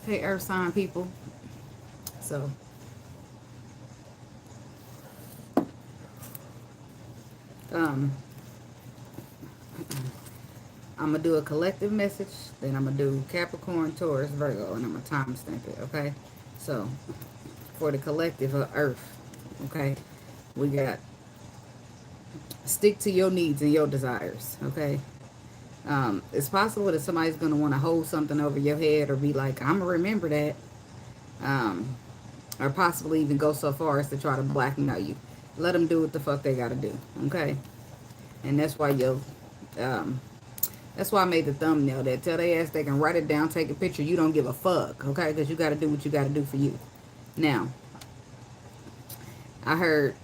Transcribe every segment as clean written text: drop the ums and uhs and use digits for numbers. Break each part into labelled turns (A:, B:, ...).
A: Hey, Earth sign people. So, um, I'm going to do a collective message. Then I'm going to do Capricorn, Taurus, Virgo. And I'm going to time stamp it, okay? So, for the collective of Earth, okay? We got stick to your needs and your desires, okay? It's possible that somebody's going to want to hold something over your head or be like, I'm going to remember that. Um, or possibly even go so far as to try to blackmail you. Let them do what the fuck they got to do, okay? And that's why um, that's why I made the thumbnail that tell they ass they can write it down, take a picture. You don't give a fuck, okay? Because you got to do what you got to do for you. Now, I heard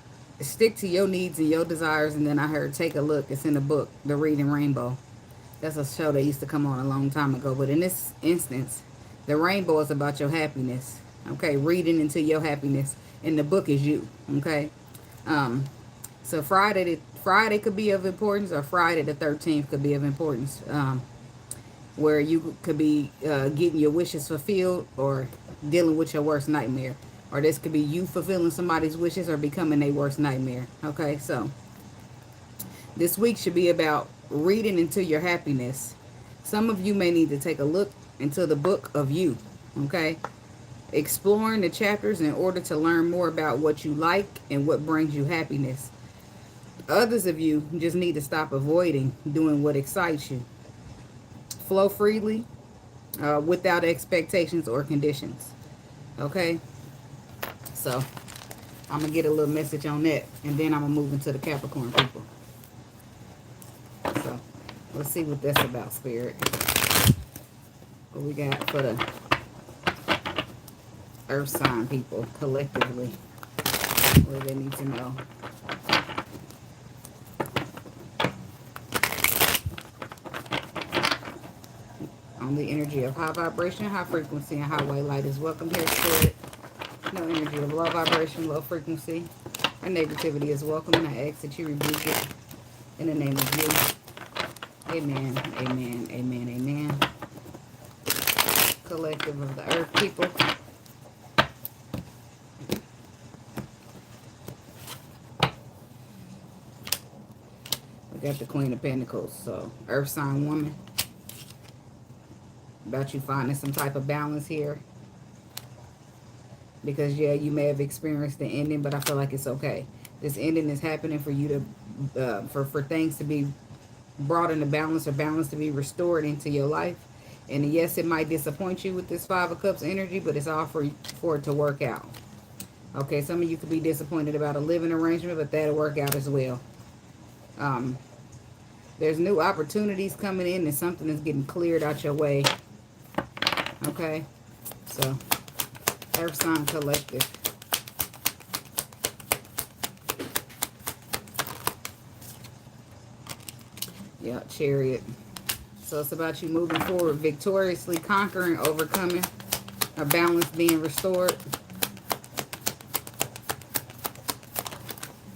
A: stick to your needs and your desires, and then I heard take a look. It's in the book, The Reading Rainbow. That's a show that used to come on a long time ago. But in this instance, the rainbow is about your happiness. Okay, reading into your happiness. And the book is you. Okay. Um, so Friday could be of importance, or Friday the 13th could be of importance. Where you could be getting your wishes fulfilled or dealing with your worst nightmare. Or this could be you fulfilling somebody's wishes or becoming their worst nightmare. Okay, so this week should be about reading into your happiness. Some of you may need to take a look into the book of you, okay? Exploring the chapters in order to learn more about what you like and what brings you happiness. Others of you just need to stop avoiding doing what excites you. Flow freely without expectations or conditions, okay? So I'm going to get a little message on that, and then I'm going to move into the Capricorn people. So let's see what that's about, Spirit. What we got for the Earth sign people collectively. What do they need to know? On the energy of high vibration, high frequency, and high white light is welcome here, Spirit. No energy of low vibration, low frequency, or negativity is welcome, and I ask that you rebuke it in the name of you. Amen, amen, amen, amen. Collective of the Earth people. We got the Queen of Pentacles, so Earth sign woman. About you finding some type of balance here. Because, yeah, you may have experienced the ending, but I feel like it's okay. This ending is happening for you to, for things to be brought into balance, or balance to be restored into your life. And yes, it might disappoint you with this Five of Cups energy, but it's all for it to work out. Okay, some of you could be disappointed about a living arrangement, but that'll work out as well. There's new opportunities coming in, and something is getting cleared out your way. Okay, so Earth sign collective. Yeah, Chariot. So it's about you moving forward, victoriously conquering, overcoming, a balance being restored.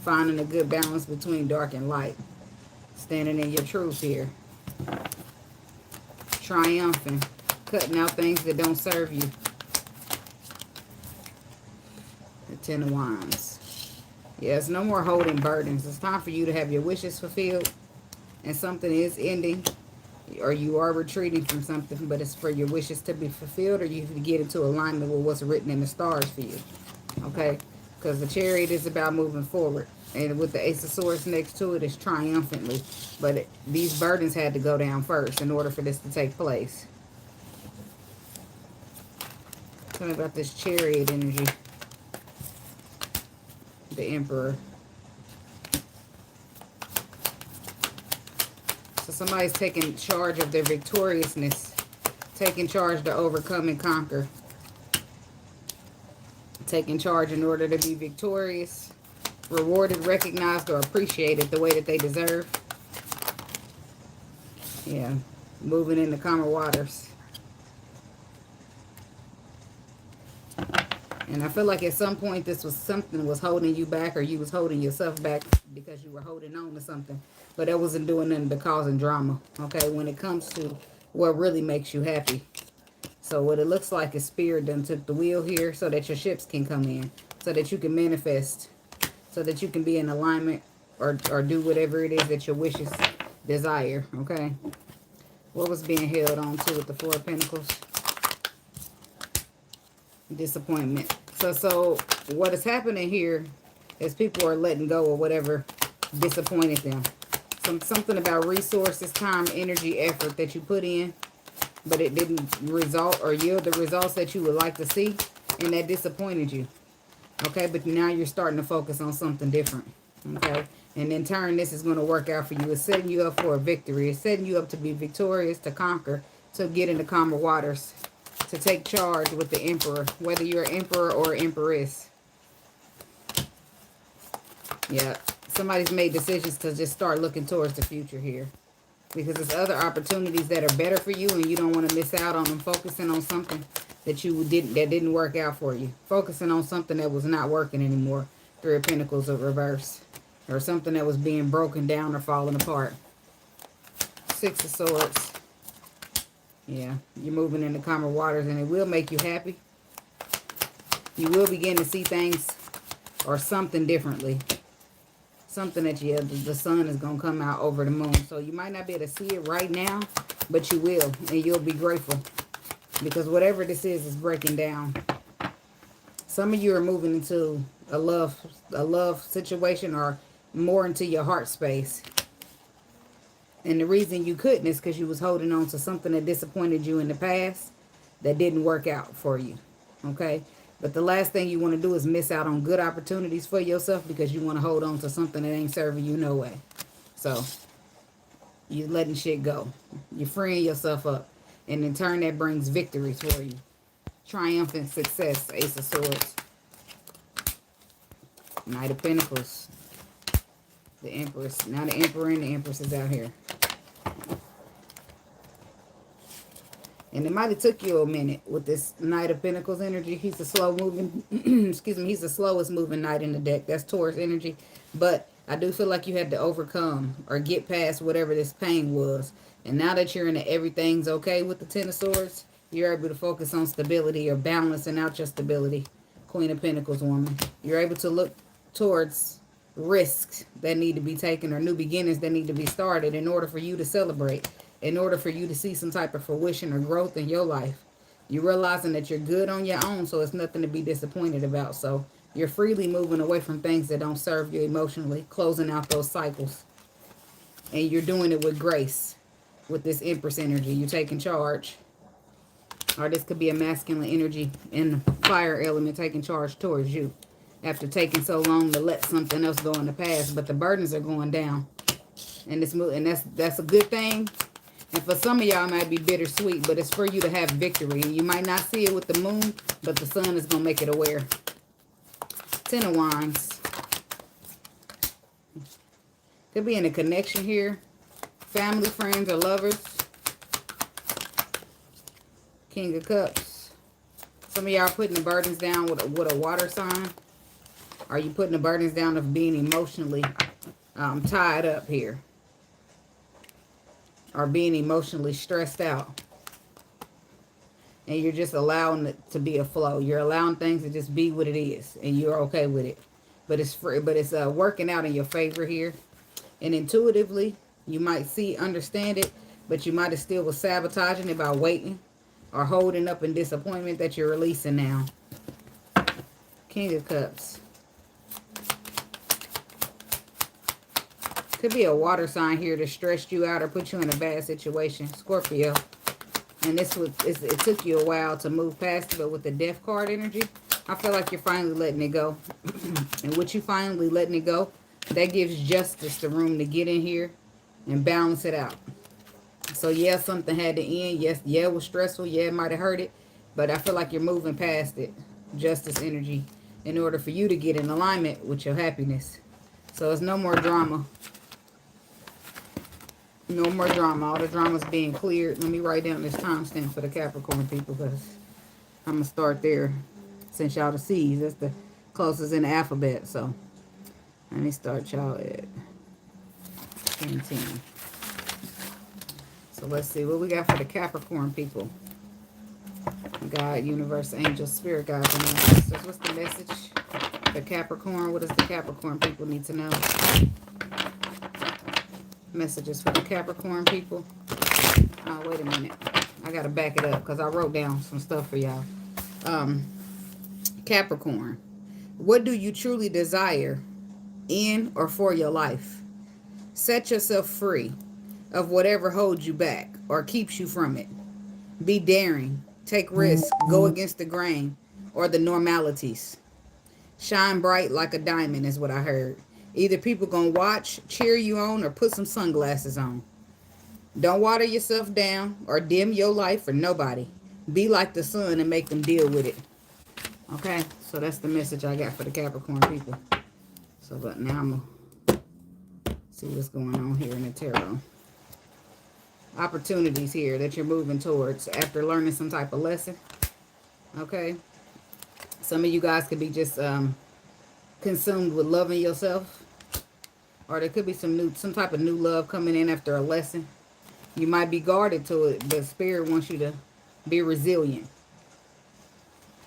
A: Finding a good balance between dark and light. Standing in your truth here. Triumphing. Cutting out things that don't serve you. The Ten of Wands. Yes, no more holding burdens. It's time for you to have your wishes fulfilled. And something is ending. Or you are retreating from something, but it's for your wishes to be fulfilled, or you can get into alignment with what's written in the stars for you. Okay? Because the Chariot is about moving forward. And with the Ace of Swords next to it, it's triumphantly. But these burdens had to go down first in order for this to take place. Tell me about this Chariot energy. The Emperor. So somebody's taking charge of their victoriousness. Taking charge to overcome and conquer. Taking charge in order to be victorious. Rewarded, recognized, or appreciated the way that they deserve. Yeah. Moving into calmer waters. And I feel like at some point this was something was holding you back, or you was holding yourself back because you were holding on to something. But that wasn't doing nothing but causing drama. Okay, when it comes to what really makes you happy. So what it looks like is Spirit done took the wheel here so that your ships can come in, so that you can manifest, so that you can be in alignment or do whatever it is that your wishes desire, okay? What was being held on to with the Four of Pentacles? Disappointment. So what is happening here is people are letting go of whatever disappointed them. Something about resources, time, energy, effort that you put in, but it didn't result or yield the results that you would like to see, and that disappointed you. Okay, but now you're starting to focus on something different. Okay, and in turn, this is going to work out for you. It's setting you up for a victory. It's setting you up to be victorious, to conquer, to get into calmer waters, to take charge with the Emperor, whether you're an Emperor or Empress. Yeah, somebody's made decisions to just start looking towards the future here, because there's other opportunities that are better for you, and you don't want to miss out on them. Focusing on something that didn't work out for you. Focusing on something that was not working anymore. Three of Pentacles of reverse, or something that was being broken down or falling apart. Six of Swords. Yeah, you're moving into calmer waters, and it will make you happy. You will begin to see things or something differently. Something that the sun is going to come out over the moon. So you might not be able to see it right now, but you will, and you'll be grateful, because whatever this is breaking down. Some of you are moving into a love situation, or more into your heart space. And the reason you couldn't is because you was holding on to something that disappointed you in the past that didn't work out for you. Okay? But the last thing you want to do is miss out on good opportunities for yourself, because you want to hold on to something that ain't serving you no way. So you're letting shit go. You're freeing yourself up. And in turn, that brings victories for you. Triumphant success. Ace of Swords. Knight of Pentacles. The Empress. Now the Emperor and the Empress is out here. And it might have took you a minute with this Knight of Pentacles energy. He's the slow moving, excuse me, he's the slowest moving knight in the deck. That's Taurus energy. But I do feel like you had to overcome or get past whatever this pain was. And now that you're in the everything's okay with the Ten of Swords, you're able to focus on stability or balancing out your stability. Queen of Pentacles woman. You're able to look towards risks that need to be taken, or new beginnings that need to be started, in order for you to celebrate, in order for you to see some type of fruition or growth in your life. You're realizing that you're good on your own, so it's nothing to be disappointed about. So you're freely moving away from things that don't serve you emotionally, closing out those cycles. And you're doing it with grace, with this Empress energy. You're taking charge. Or this could be a masculine energy in the fire element taking charge towards you, after taking so long to let something else go in the past. But the burdens are going down. And that's a good thing. And for some of y'all, it might be bittersweet, but it's for you to have victory. And you might not see it with the moon, but the sun is going to make it aware. Ten of Wands. Could be in a connection here. Family, friends, or lovers. King of Cups. Some of y'all are putting the burdens down with a water sign. Are you putting the burdens down of being emotionally tied up here? Or being emotionally stressed out? And you're just allowing it to be a flow. You're allowing things to just be what it is. And you're okay with it. But it's free, but it's working out in your favor here. And intuitively, you might understand it. But you might have still was sabotaging it by waiting. Or holding up in disappointment that you're releasing now. King of Cups. Could be a water sign here that stressed you out or put you in a bad situation. Scorpio. And it took you a while to move past it, but with the Death card energy, I feel like you're finally letting it go. And with you finally letting it go, that gives justice the room to get in here and balance it out. So yeah, something had to end. Yes, yeah, it was stressful. Yeah, it might have hurt it. But I feel like you're moving past it. Justice energy. In order for you to get in alignment with your happiness. So it's no more drama. No more drama. All the drama's being cleared. Let me write down this timestamp for the Capricorn people, because I'm going to start there. Since y'all the C's, that's the closest in the alphabet. So let me start y'all at 10. So let's see what we got for the Capricorn people. God, universe, angels, spirit guides, and ancestors. What's the message? The Capricorn. What does the Capricorn people need to know? Messages for the Capricorn people. Oh, wait a minute. I gotta back it up because I wrote down some stuff for y'all. Capricorn. What do you truly desire in or for your life? Set yourself free of whatever holds you back or keeps you from it. Be daring. Take risks. Go against the grain or the normalities. Shine bright like a diamond is what I heard. Either people gonna watch, cheer you on, or put some sunglasses on. Don't water yourself down or dim your life for nobody. Be like the sun and make them deal with it. Okay, so that's the message I got for the Capricorn people. So, but now I'm gonna see what's going on here in the tarot. Opportunities here that you're moving towards after learning some type of lesson. Okay, some of you guys could be just consumed with loving yourself, or there could be some type of new love coming in after a lesson. You might be guarded to it, but Spirit wants you to be resilient.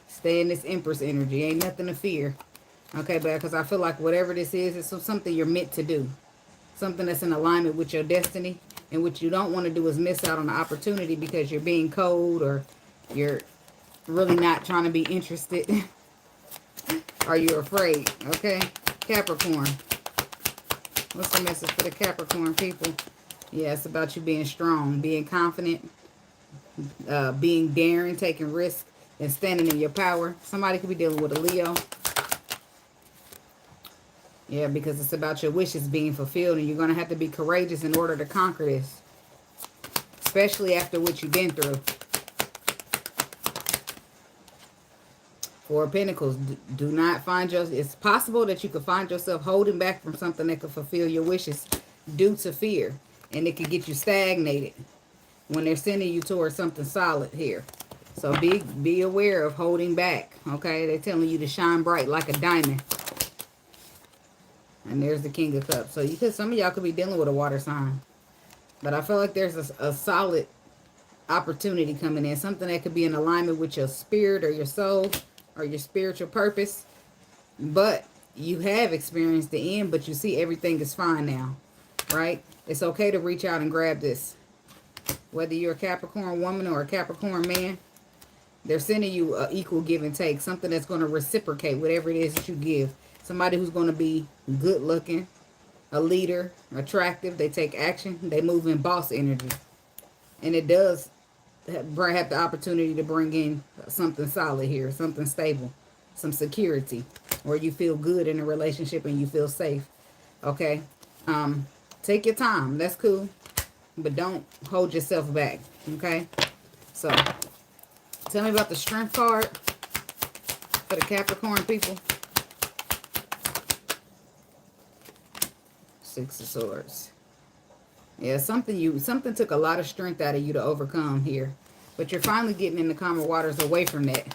A: Stay in this Empress energy. Ain't nothing to fear. Okay, but because I feel like whatever this is, it's something you're meant to do. Something that's in alignment with your destiny. And what you don't want to do is miss out on the opportunity because you're being cold or you're really not trying to be interested. Or you're afraid. Okay, Capricorn. What's the message for the Capricorn people? Yeah, it's about you being strong, being confident, being daring, taking risks, and standing in your power. Somebody could be dealing with a Leo. Yeah, because it's about your wishes being fulfilled, and you're going to have to be courageous in order to conquer this. Especially after what you've been through. Four of Pentacles, do not find yourself... It's possible that you could find yourself holding back from something that could fulfill your wishes due to fear. And it could get you stagnated when they're sending you towards something solid here. So be aware of holding back, okay? They're telling you to shine bright like a diamond. And there's the King of Cups. So some of y'all could be dealing with a water sign. But I feel like there's a solid opportunity coming in. Something that could be in alignment with your spirit or your soul or your spiritual purpose. But you have experienced the end, but you see everything is fine now, right? It's okay to reach out and grab this. Whether you're a Capricorn woman or a Capricorn man, they're sending you an equal give and take. Something that's going to reciprocate whatever it is that you give. Somebody who's going to be good looking, a leader, attractive. They take action. They move in boss energy. And it does have the opportunity to bring in something solid here. Something stable. Some security. Where you feel good in a relationship and you feel safe. Okay? Take your time. That's cool. But don't hold yourself back. Okay? So, tell me about the Strength card for the Capricorn people. Six of Swords. Yeah, something took a lot of strength out of you to overcome here. But you're finally getting in the calmer waters away from that.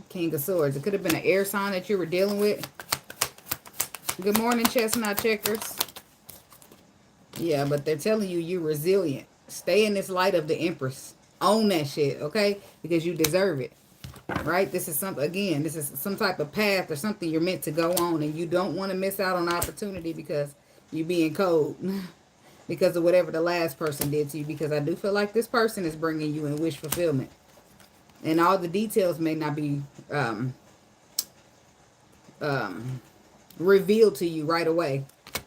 A: King of Swords. It could have been an air sign that you were dealing with. Good morning, Chestnut Checkers. Yeah, but they're telling you you're resilient. Stay in this light of the Empress. Own that shit, okay? Because you deserve it. Right? This is this is some type of path or something you're meant to go on. And you don't want to miss out on opportunity because you're being cold. Because of whatever the last person did to you. Because I do feel like this person is bringing you in wish fulfillment. And all the details may not be revealed to you right away.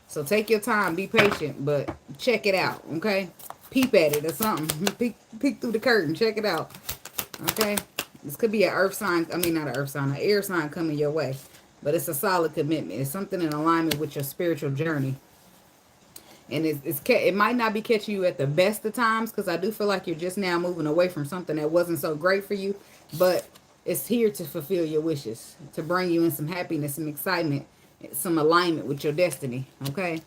A: So take your time, be patient, but check it out, okay? Peep at it or something. Peek through the curtain, check it out, okay? This could be an earth sign, not an earth sign, an air sign coming your way. But it's a solid commitment. It's something in alignment with your spiritual journey. And it might not be catching you at the best of times, because I do feel like you're just now moving away from something that wasn't so great for you. But it's here to fulfill your wishes, to bring you in some happiness, some excitement, some alignment with your destiny, okay?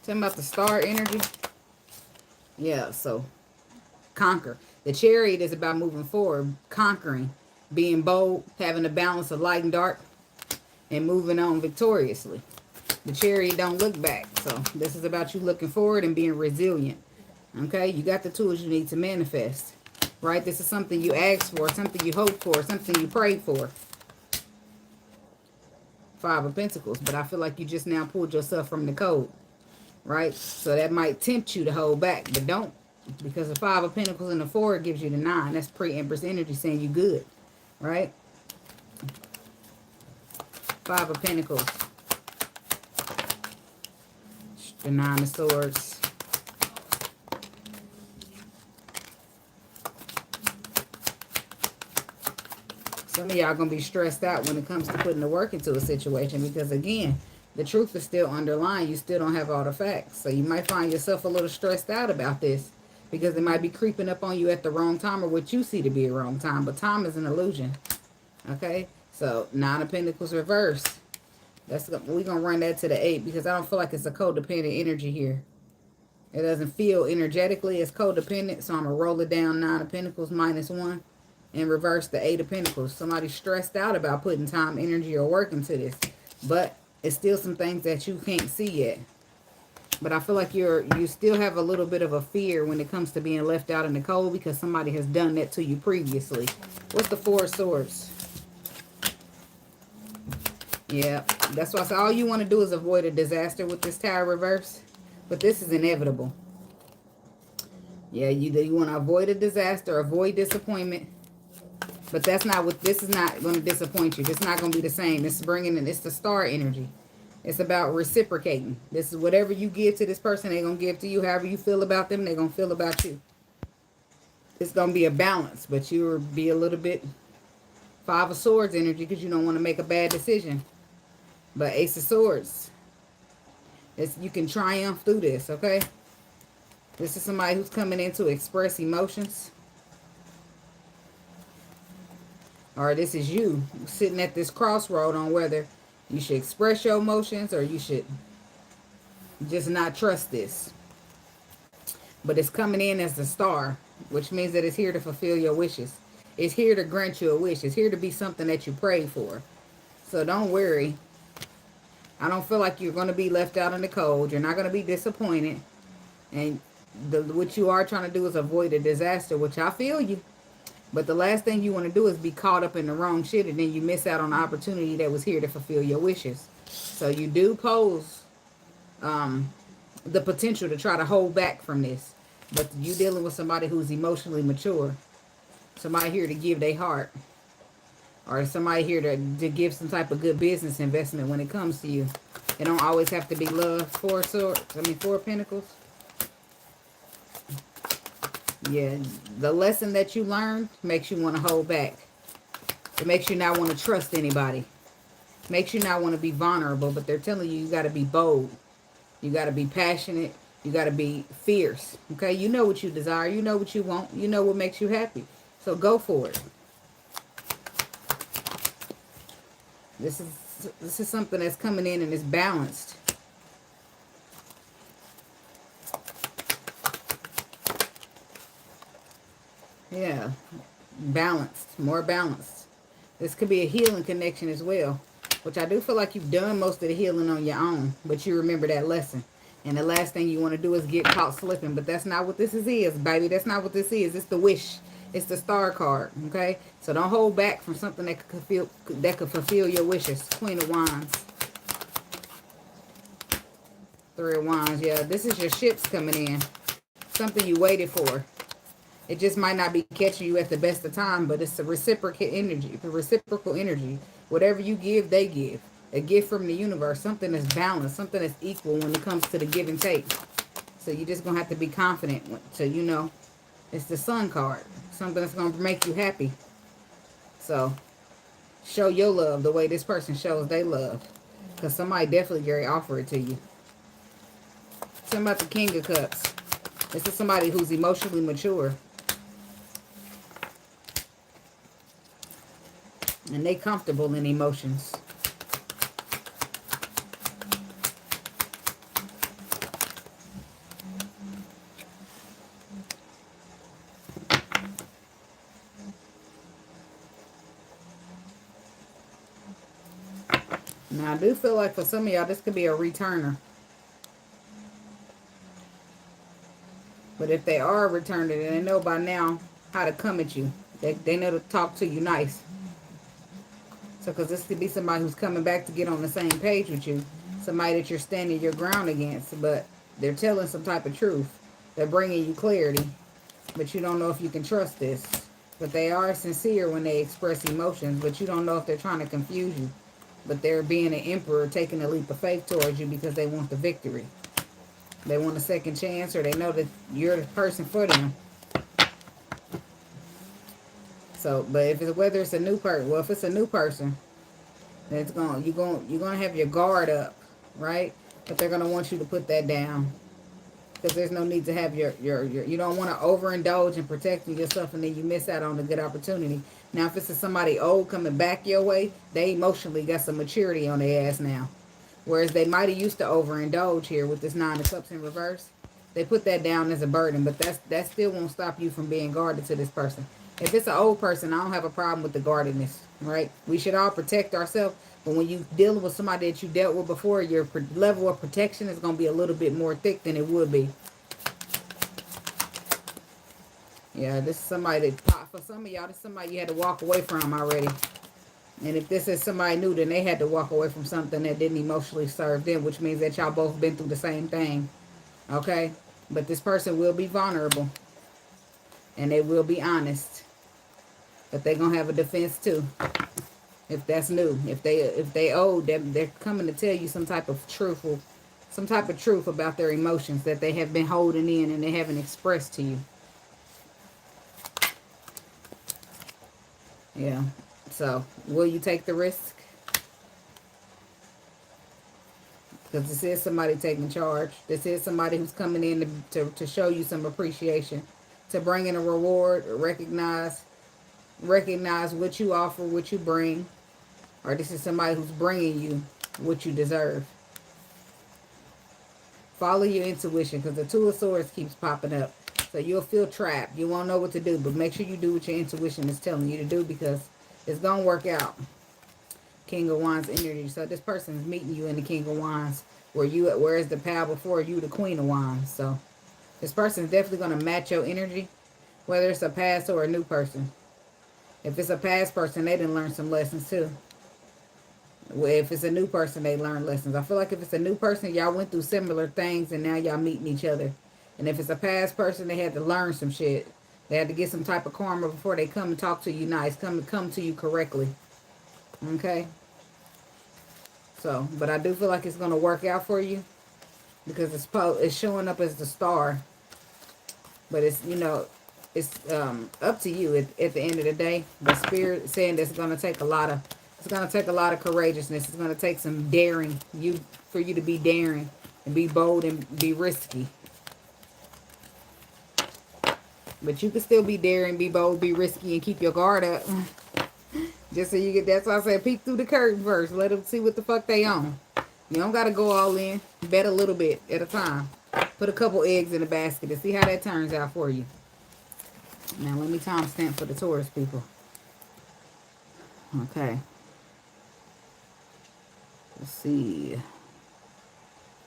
A: Tell me about the star energy. Yeah, so conquer. The Chariot is about moving forward, conquering, being bold, having a balance of light and dark, and moving on victoriously. The Chariot don't look back. So this is about you looking forward and being resilient. Okay, you got the tools you need to manifest. Right? This is something you asked for, something you hoped for, something you prayed for. Five of Pentacles. But I feel like you just now pulled yourself from the code. Right? So that might tempt you to hold back. But don't. Because the Five of Pentacles and the Four gives you the 9. That's pre-Empress energy saying you good. Right? Five of Pentacles. The Nine of Swords. Some of y'all going to be stressed out when it comes to putting the work into a situation. Because, again, the truth is still underlying. You still don't have all the facts. So you might find yourself a little stressed out about this. Because it might be creeping up on you at the wrong time or what you see to be a wrong time. But time is an illusion. Okay? So, Nine of Pentacles reverse. We're going to run that to the 8 because I don't feel like it's a codependent energy here. It doesn't feel energetically as codependent, so I'm going to roll it down. 9 of Pentacles -1 and reverse the 8 of Pentacles. Somebody's stressed out about putting time, energy, or work into this. But it's still some things that you can't see yet. But I feel like you still have a little bit of a fear when it comes to being left out in the cold because somebody has done that to you previously. What's the Four of Swords? Yeah, that's why I say all you want to do is avoid a disaster with this Tower reverse. But this is inevitable. Yeah, you want to avoid a disaster, avoid disappointment. But that's not what, this is not going to disappoint you. This is not going to be the same. This is bringing in, it's the star energy. It's about reciprocating. This is whatever you give to this person, they're going to give to you. However you feel about them, they're going to feel about you. It's going to be a balance, but you'll be a little bit Five of Swords energy because you don't want to make a bad decision. But Ace of Swords, you can triumph through this, okay? This is somebody who's coming in to express emotions. Or this is you sitting at this crossroad on whether you should express your emotions or you should just not trust this. But it's coming in as the star, which means that it's here to fulfill your wishes. It's here to grant you a wish. It's here to be something that you prayed for. So don't worry. I don't feel like you're going to be left out in the cold. You're not going to be disappointed. And what you are trying to do is avoid a disaster, which I feel you. But the last thing you want to do is be caught up in the wrong shit and then you miss out on the opportunity that was here to fulfill your wishes. So you do pose the potential to try to hold back from this. But you're dealing with somebody who's emotionally mature. Somebody here to give their heart. Or somebody here to give some type of good business investment when it comes to you. It don't always have to be love. Four of Pentacles. Yeah, the lesson that you learned makes you want to hold back. It makes you not want to trust anybody. Makes you not want to be vulnerable, but they're telling you got to be bold. You got to be passionate. You got to be fierce. Okay, you know what you desire. You know what you want. You know what makes you happy. So go for it. This is something that's coming in and it's balanced. Yeah, balanced, more balanced. This could be a healing connection as well, which I do feel like you've done most of the healing on your own, but you remember that lesson. And the last thing you want to do is get caught slipping, but that's not what this is, baby. That's not what this is. It's the wish. It's the star card, okay? So don't hold back from something that could fulfill your wishes. Queen of Wands. Three of Wands, yeah. This is your ships coming in. Something you waited for. It just might not be catching you at the best of time, but it's a reciprocal energy. The reciprocal energy. Whatever you give, they give. A gift from the universe. Something that's balanced. Something that's equal when it comes to the give and take. So you're just going to have to be confident. So you know, it's the Sun card. Something that's going to make you happy. So show your love the way this person shows they love. Because somebody definitely Gary offer it to you. Something about the King of Cups. This is somebody who's emotionally mature. And they comfortable in emotions. Now, I do feel like for some of y'all, this could be a returner. But if they are returning it, they know by now how to come at you. They know to talk to you nice. So, because this could be somebody who's coming back to get on the same page with you. Somebody that you're standing your ground against. But they're telling some type of truth. They're bringing you clarity. But you don't know if you can trust this. But they are sincere when they express emotions. But you don't know if they're trying to confuse you. But they're being an emperor, taking a leap of faith towards you because they want the victory. They want a second chance, or they know that you're the person for them. So, but if it's whether it's a new person, well, if it's a new person, then it's you're gonna have your guard up, right? But they're gonna want you to put that down because there's no need to have your you don't want to overindulge in protecting yourself, and then you miss out on a good opportunity. Now, if it's somebody old coming back your way, they emotionally got some maturity on their ass now. Whereas they might have used to overindulge here with this 9 of Cups in reverse. They put that down as a burden, but that still won't stop you from being guarded to this person. If it's an old person, I don't have a problem with the guardedness, right? We should all protect ourselves, but when you dealing with somebody that you dealt with before, your level of protection is going to be a little bit more thick than it would be. Yeah, this is somebody that, for some of y'all, this is somebody you had to walk away from already. And if this is somebody new, then they had to walk away from something that didn't emotionally serve them, which means that y'all both been through the same thing. Okay? But this person will be vulnerable. And they will be honest. But they're going to have a defense too. If that's new. If they old, they're coming to tell you some type of truth about their emotions that they have been holding in and they haven't expressed to you. Yeah. So, will you take the risk? Because this is somebody taking charge. This is somebody who's coming in to show you some appreciation. To bring in a reward, recognize what you offer, what you bring. Or this is somebody who's bringing you what you deserve. Follow your intuition, because the 2 of Swords keeps popping up. So you'll feel trapped. You won't know what to do, but make sure you do what your intuition is telling you to do, because it's going to work out. King of Wands energy. So this person is meeting you in the King of Wands. Whereas the pal before you, the Queen of Wands. So this person is definitely going to match your energy, whether it's a past or a new person. If it's a past person, they didn't learn some lessons too. If it's a new person, they learn lessons. I feel like if it's a new person, y'all went through similar things and now y'all meeting each other. And if it's a past person, they had to learn some shit. They had to get some type of karma before they come and talk to you nice. Come to you correctly. Okay? So, but I do feel like it's going to work out for you. Because it's showing up as the star. But it's, you know, it's up to you at the end of the day. The spirit is saying it's going to take a lot of courageousness. It's going to take some daring for you to be daring and be bold and be risky. But you can still be daring, be bold, be risky, and keep your guard up. Just so you get, that's why I say peek through the curtain first. Let them see what the fuck they on. You don't got to go all in. Bet a little bit at a time. Put a couple eggs in a basket and see how that turns out for you. Now, let me timestamp for the Taurus people. Okay. Let's see.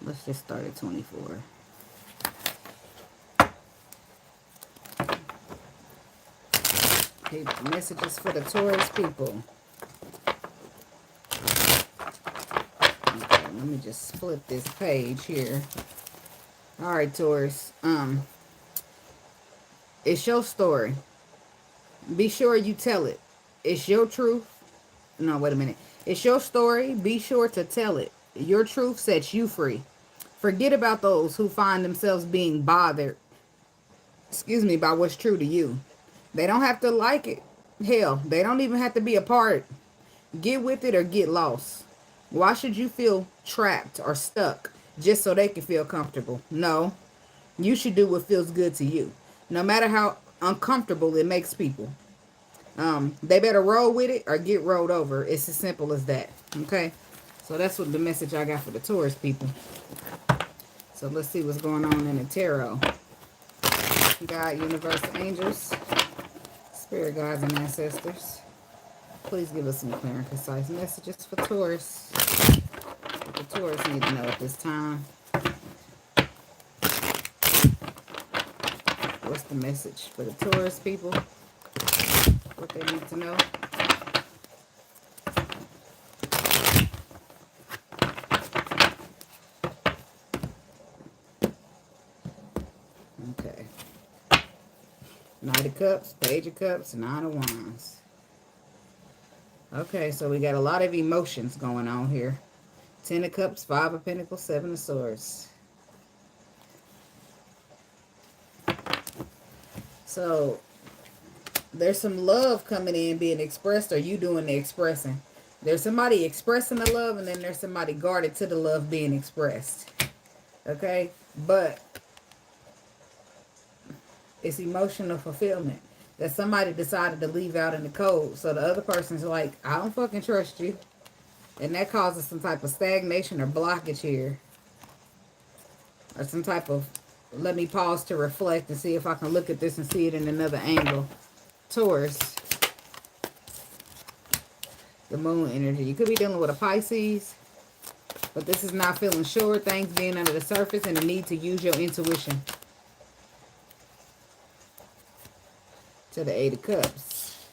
A: Let's just start at 24. Okay, messages for the Taurus people. Okay, let me just flip this page here. All right, Taurus. It's your story. Be sure you tell it. It's your truth. No, wait a minute. It's your story. Be sure to tell it. Your truth sets you free. Forget about those who find themselves being bothered, by what's true to you. They don't have to like it. Hell, they don't even have to be a part. Get with it or get lost. Why should you feel trapped or stuck just so they can feel comfortable? No, you should do what feels good to you, no matter how uncomfortable it makes people. They better roll with it or get rolled over. It's as simple as that. Okay, so that's what the message I got for the Taurus people. So let's see what's going on in the tarot. God, universe, angels, spirit guides, and ancestors, please give us some clear and concise messages for Taurus. What the Taurus need to know at this time. What's the message for the Taurus people? What they need to know? Okay. Knight of Cups, Page of Cups, Nine of Wands. Okay, so we got a lot of emotions going on here. 10 of Cups, 5 of Pentacles, 7 of Swords. So, there's some love coming in being expressed, or you doing the expressing. There's somebody expressing the love, and then there's somebody guarded to the love being expressed. Okay? But it's emotional fulfillment. That somebody decided to leave out in the cold. So the other person's like, I don't fucking trust you. And that causes some type of stagnation or blockage here. Or some type of, let me pause to reflect and see if I can look at this and see it in another angle. Taurus. The moon energy. You could be dealing with a Pisces. But this is not feeling sure. Things being under the surface and the need to use your intuition. To the 8 of Cups.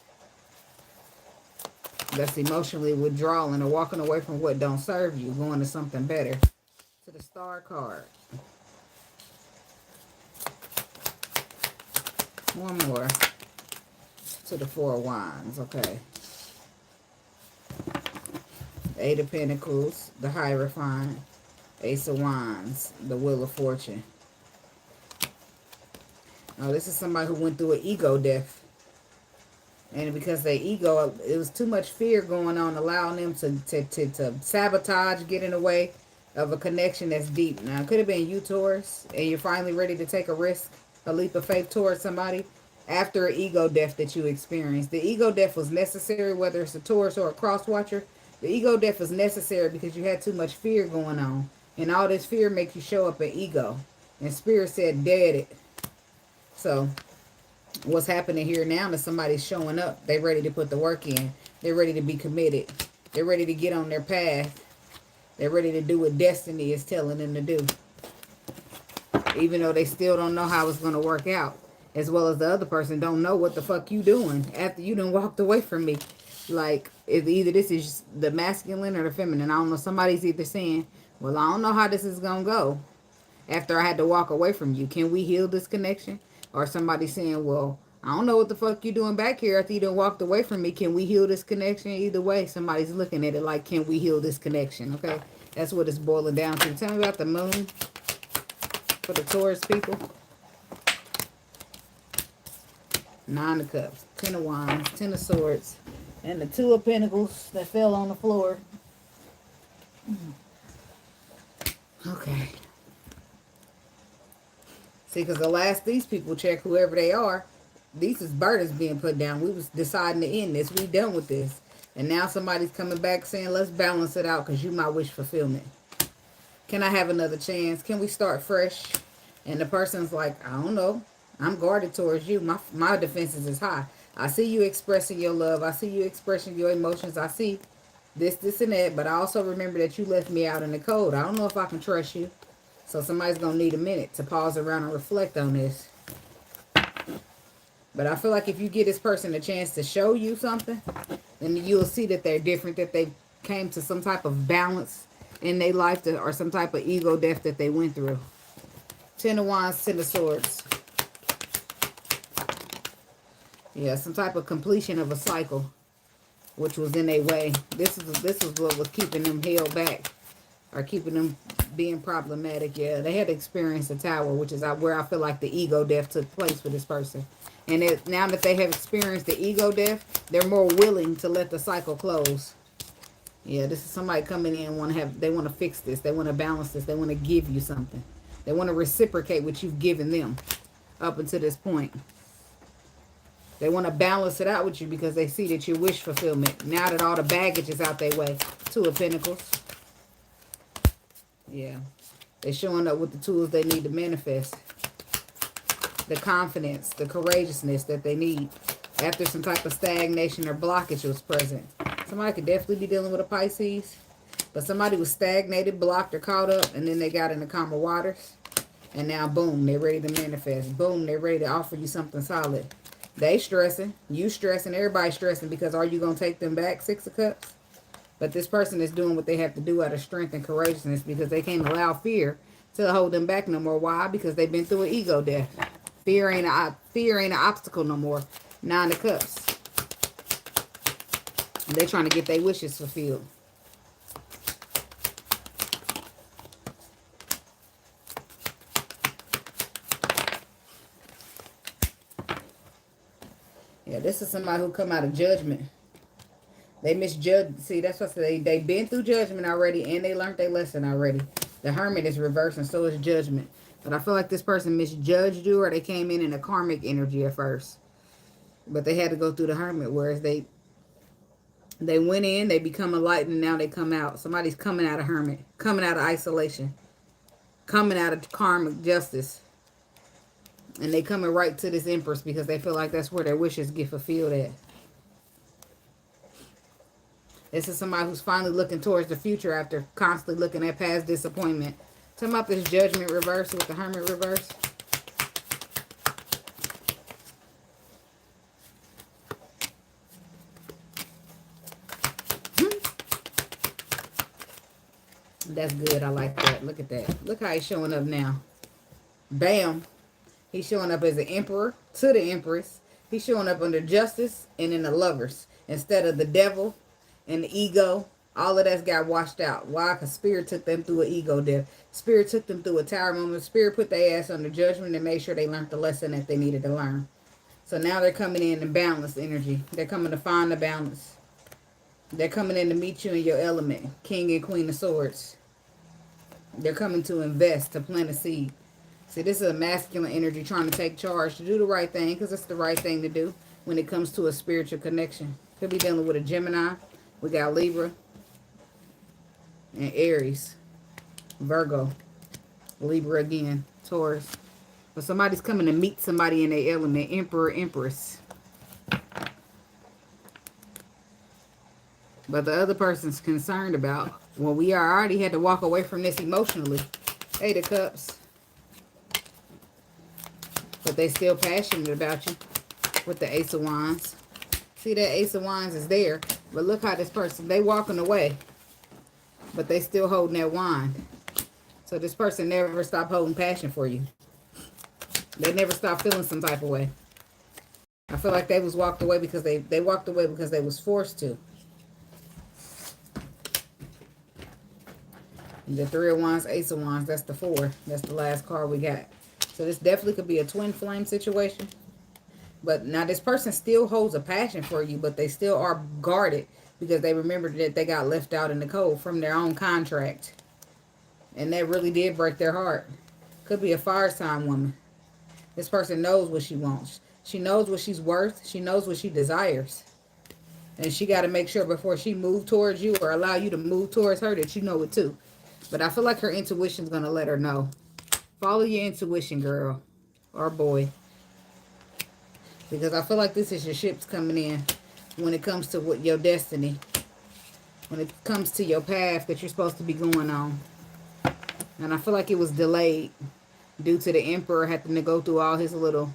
A: That's emotionally withdrawing or walking away from what don't serve you. Going to something better. To the Star card. One more. To the 4 of Wands. Okay. 8 of Pentacles. The Hierophant. Ace of Wands. The Wheel of Fortune. Oh, this is somebody who went through an ego death. And because their ego, it was too much fear going on, allowing them to sabotage, get in the way of a connection that's deep. Now, it could have been you, Taurus, and you're finally ready to take a risk, a leap of faith towards somebody after an ego death that you experienced. The ego death was necessary, whether it's a Taurus or a cross watcher. The ego death was necessary because you had too much fear going on. And all this fear makes you show up an ego. And Spirit said, dead it. So, what's happening here now is somebody's showing up. They're ready to put the work in. They're ready to be committed. They're ready to get on their path. They're ready to do what destiny is telling them to do. Even though they still don't know how it's going to work out. As well as the other person don't know what the fuck you doing after you done walked away from me. Like, if either this is the masculine or the feminine. I don't know. Somebody's either saying, well, I don't know how this is going to go after I had to walk away from you. Can we heal this connection? Or somebody saying, well, I don't know what the fuck you doing back here after you done walked away from me. Can we heal this connection? Either way, somebody's looking at it like, can we heal this connection? Okay? That's what it's boiling down to. Tell me about the moon for the Taurus people. 9 of Cups, 10 of Wands, 10 of Swords, and the 2 of Pentacles that fell on the floor. Okay. See, because the last these people check, whoever they are, these is burdens being put down. We was deciding to end this. We done with this. And now somebody's coming back saying, let's balance it out because you my wish fulfillment. Can I have another chance? Can we start fresh? And the person's like, I don't know. I'm guarded towards you. My defenses is high. I see you expressing your love. I see you expressing your emotions. I see this, and that. But I also remember that you left me out in the cold. I don't know if I can trust you. So somebody's going to need a minute to pause around and reflect on this. But I feel like if you give this person a chance to show you something, then you'll see that they're different, that they came to some type of balance in their life, or some type of ego death that they went through. 10 of Wands, 10 of Swords. Yeah, some type of completion of a cycle, which was in their way. This was what was keeping them held back, or keeping them being problematic. Yeah, they had experienced the tower, which is where I feel like the ego death took place for this person. And now that they have experienced the ego death, they're more willing to let the cycle close. Yeah, this is somebody coming in, they want to fix this. They want to balance this. They want to give you something. They want to reciprocate what you've given them up until this point. They want to balance it out with you because they see that you're wish fulfillment. Now that all the baggage is out their way. 2 of Pentacles. Yeah. They're showing up with the tools they need to manifest. The confidence, the courageousness that they need after some type of stagnation or blockage was present. Somebody could definitely be dealing with a Pisces. But somebody was stagnated, blocked, or caught up, and then they got into calmer waters. And now, boom, they're ready to manifest. Boom, they're ready to offer you something solid. They stressing. You stressing. Everybody's stressing because are you going to take them back? 6 of Cups. But this person is doing what they have to do out of strength and courageousness because they can't allow fear to hold them back no more. Why? Because they've been through an ego death. Fear ain't an obstacle no more. 9 of Cups. They're trying to get their wishes fulfilled. Yeah, this is somebody who come out of judgment. They misjudged. See, that's what I say. They've been through judgment already, and they learned their lesson already. The Hermit is reversed, and so is judgment. But I feel like this person misjudged you, or they came in a karmic energy at first. But they had to go through the Hermit, whereas they went in, they become enlightened, and now they come out. Somebody's coming out of Hermit, coming out of isolation, coming out of karmic justice. And they coming right to this Empress because they feel like that's where their wishes get fulfilled at. This is somebody who's finally looking towards the future after constantly looking at past disappointment. Talking about this Judgment reverse with the Hermit reverse. That's good. I like that. Look at that. Look how he's showing up now. Bam. He's showing up as the Emperor to the Empress. He's showing up under justice and in the Lovers. Instead of the Devil and the ego. All of that's got washed out. Why? Because Spirit took them through an ego death. Spirit took them through a tower moment. Spirit put their ass under judgment and made sure they learned the lesson that they needed to learn. So now they're coming in balanced energy. They're coming to find the balance. They're coming in to meet you in your element. King and Queen of Swords. They're coming to invest, to plant a seed. See, this is a masculine energy trying to take charge, to do the right thing, because it's the right thing to do when it comes to a spiritual connection. Could be dealing with a Gemini. We got Libra and Aries, Virgo, Libra again, Taurus. But somebody's coming to meet somebody in their element, Emperor, Empress. But the other person's concerned about, well, we already had to walk away from this emotionally. 8 of Cups. But they still passionate about you with the Ace of Wands. See, that Ace of Wands is there. But look how this person, they walking away. But they still holding that wand. So this person never stopped holding passion for you. They never stopped feeling some type of way. I feel like they was walked away because they walked away because they was forced to. The 3 of Wands, Ace of Wands, that's the 4. That's the last card we got. So this definitely could be a twin flame situation. But now this person still holds a passion for you, but they still are guarded because they remembered that they got left out in the cold from their own contract. And that really did break their heart. Could be a fire sign woman. This person knows what she wants. She knows what she's worth. She knows what she desires. And she got to make sure before she moves towards you or allow you to move towards her that you know it too. But I feel like her intuition's going to let her know. Follow your intuition, girl or boy. Because I feel like this is your ships coming in when it comes to what your destiny. When it comes to your path that you're supposed to be going on. And I feel like it was delayed due to the Emperor having to go through all his little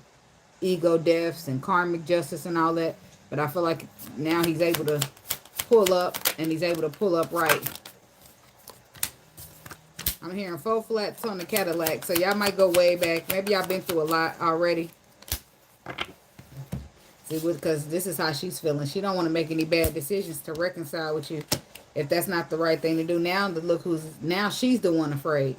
A: ego deaths and karmic justice and all that. But I feel like now he's able to pull up and he's able to pull up right. I'm hearing 4 flats on the Cadillac, so y'all might go way back. Maybe y'all been through a lot already. See, because this is how she's feeling. She don't want to make any bad decisions to reconcile with you if that's not the right thing to do. Now she's the one afraid.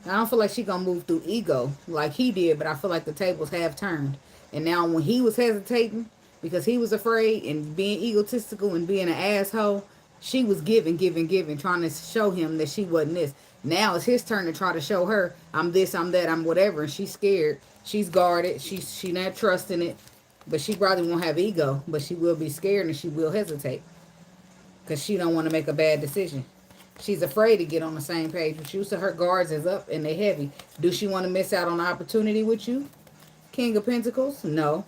A: Now, I don't feel like she's going to move through ego like he did, but I feel like the tables have turned. And now when he was hesitating because he was afraid and being egotistical and being an asshole, she was giving, trying to show him that she wasn't this. Now it's his turn to try to show her, I'm this, I'm that, I'm whatever. And she's scared. She's guarded. She's not trusting it. But she probably won't have ego. But she will be scared and she will hesitate. Because she don't want to make a bad decision. She's afraid to get on the same page with you. So her guards is up and they heavy. Do she want to miss out on the opportunity with you? King of Pentacles? No.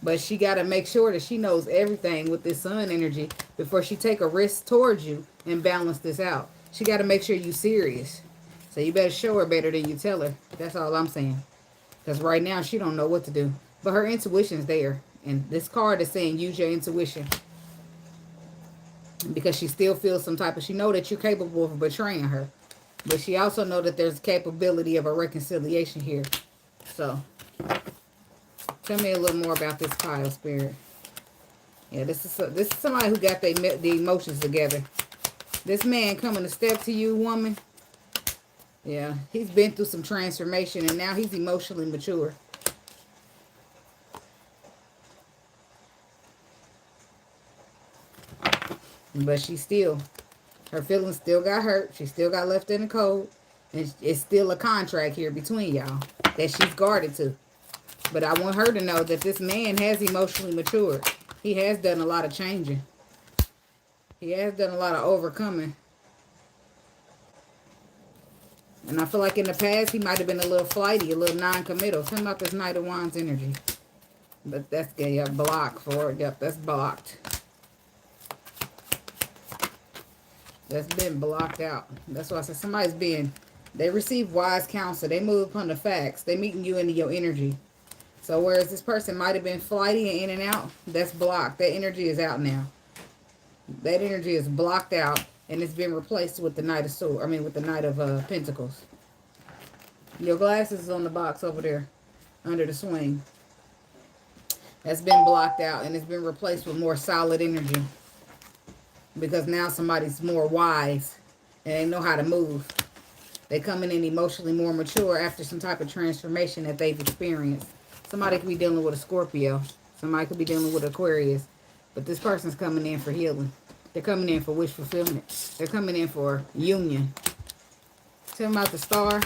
A: But she got to make sure that she knows everything with this sun energy before she take a risk towards you and balance this out. She got to make sure you're serious. So you better show her better than you tell her. That's all I'm saying. Because right now she don't know what to do. But her intuition's there. And this card is saying use your intuition. Because she still feels some type of... She know that you're capable of betraying her. But she also know that there's capability of a reconciliation here. So, tell me a little more about this pile, Spirit. Yeah, this is somebody who got the emotions together. This man coming to step to you, woman. Yeah, he's been through some transformation and now he's emotionally mature. But she still, her feelings still got hurt. She still got left in the cold. And it's still a contract here between y'all that she's guarded to. But I want her to know that this man has emotionally matured. He has done a lot of changing. He has done a lot of overcoming. And I feel like in the past, he might have been a little flighty, a little non-committal. Tell me about this Knight of Wands energy. But that's, yeah, blocked for it. Yep, that's blocked. That's been blocked out. That's why I said somebody's being... They receive wise counsel. They move upon the facts. They meeting you into your energy. So whereas this person might have been flighty and in and out, that's blocked. That energy is out now. That energy is blocked out. And it's been replaced with the Knight of Swords. I mean, with the Knight of Pentacles. Your glasses is on the box over there. Under the swing. That's been blocked out. And it's been replaced with more solid energy. Because now somebody's more wise. And they know how to move. They coming in emotionally more mature after some type of transformation that they've experienced. Somebody could be dealing with a Scorpio. Somebody could be dealing with Aquarius. But this person's coming in for healing. They're coming in for wish fulfillment. They're coming in for union. Tell them about the star.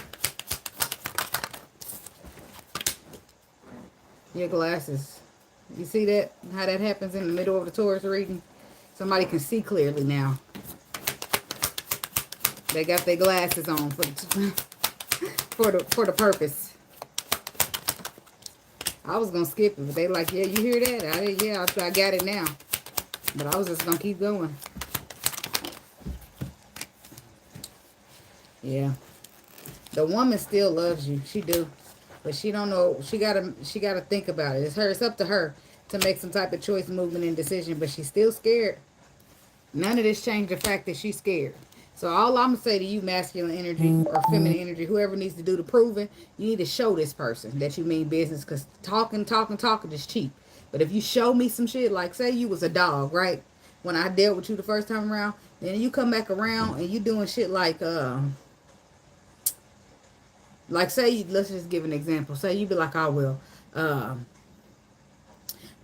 A: Your glasses. You see that? How that happens in the middle of the Taurus reading? Somebody can see clearly now. They got their glasses on for the purpose. I was gonna skip it, but they like, yeah, you hear that? Yeah, I got it now. But I was just gonna keep going. Yeah, the woman still loves you. She do, but she don't know. She gotta think about it. It's her. It's up to her to make some type of choice, movement, and decision. But she's still scared. None of this changed the fact that she's scared. So all I'm going to say to you, masculine energy or feminine energy, whoever needs to do the proving, you need to show this person that you mean business. Because talking is cheap. But if you show me some shit, like say you was a dog, right? When I dealt with you the first time around, then you come back around and you doing shit like say, let's just give an example. Say you be like, I will.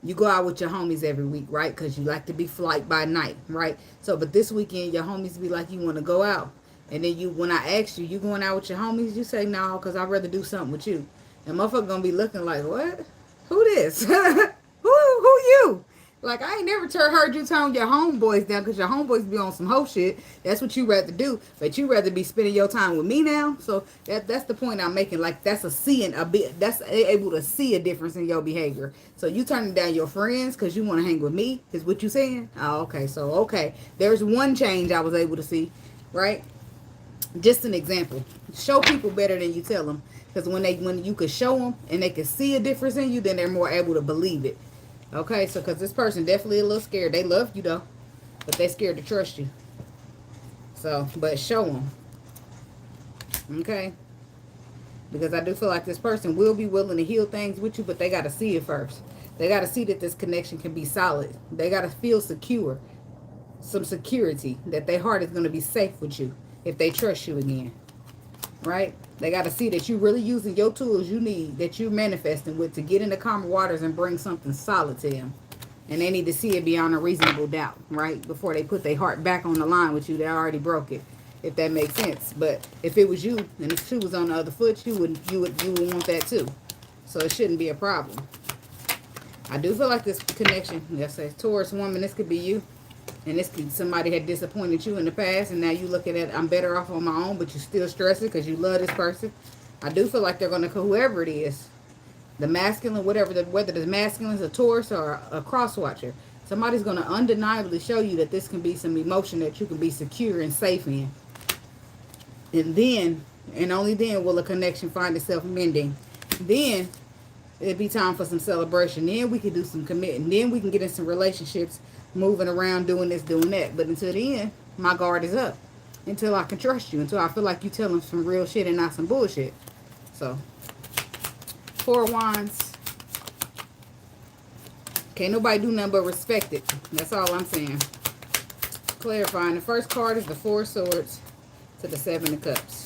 A: You go out with your homies every week, right? Because you like to be flight by night, right? So, but this weekend, your homies be like, you want to go out. And then when I ask you, you going out with your homies? You say, no, because I'd rather do something with you. And motherfucker going to be looking like, what? Who this? Who you? Like, I ain't never heard you tone your homeboys down because your homeboys be on some hoe shit. That's what you rather do. But you rather be spending your time with me now. So that's the point I'm making. Like, that's that's able to see a difference in your behavior. So you turning down your friends because you want to hang with me is what you saying? Oh, okay. So, okay. There's one change I was able to see, right? Just an example. Show people better than you tell them. Because when you could show them and they can see a difference in you, then they're more able to believe it. Okay, so because this person definitely a little scared. They love you, though. But they scared to trust you. So, but show them. Okay? Because I do feel like this person will be willing to heal things with you, but they got to see it first. They got to see that this connection can be solid. They got to feel secure. Some security. That their heart is going to be safe with you if they trust you again. Right? They got to see that you're really using your tools you need, that you're manifesting with to get into calmer waters and bring something solid to them. And they need to see it beyond a reasonable doubt, right? Before they put their heart back on the line with you, they already broke it, if that makes sense. But if it was you, and if she was on the other foot, you would want that too. So it shouldn't be a problem. I do feel like this connection, let's say Taurus woman, this could be you. And this could, somebody had disappointed you in the past, and now you looking at, I'm better off on my own, but you still stressing because you love this person. I do feel like they're going to, whoever it is, the masculine, whether the masculine is a Taurus or a cross-watcher, somebody's going to undeniably show you that this can be some emotion that you can be secure and safe in. And then And only then will a connection find itself mending. Then it'd be time for some celebration. Then we can do some committing. Then we can get in some relationships, moving around, doing this, doing that. But until then, my guard is up. Until I can trust you. Until I feel like you telling some real shit and not some bullshit. So, 4 of Wands. Can't nobody do nothing but respect it. That's all I'm saying. Clarifying. The first card is the 4 of Swords to the 7 of Cups.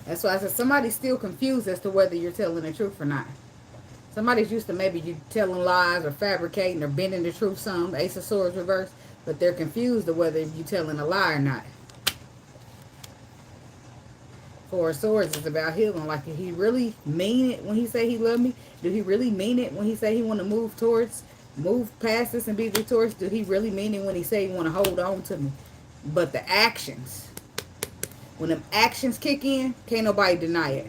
A: That's why I said somebody's still confused as to whether you're telling the truth or not. Somebody's used to maybe you telling lies or fabricating or bending the truth some. Ace of Swords reverse. But they're confused of whether you're telling a lie or not. 4 of Swords is about healing. Like, did he really mean it when he say he loved me? Do he really mean it when he say he want to move past this and be victorious? Do he really mean it when he say he want to hold on to me? But the actions, when them actions kick in, can't nobody deny it.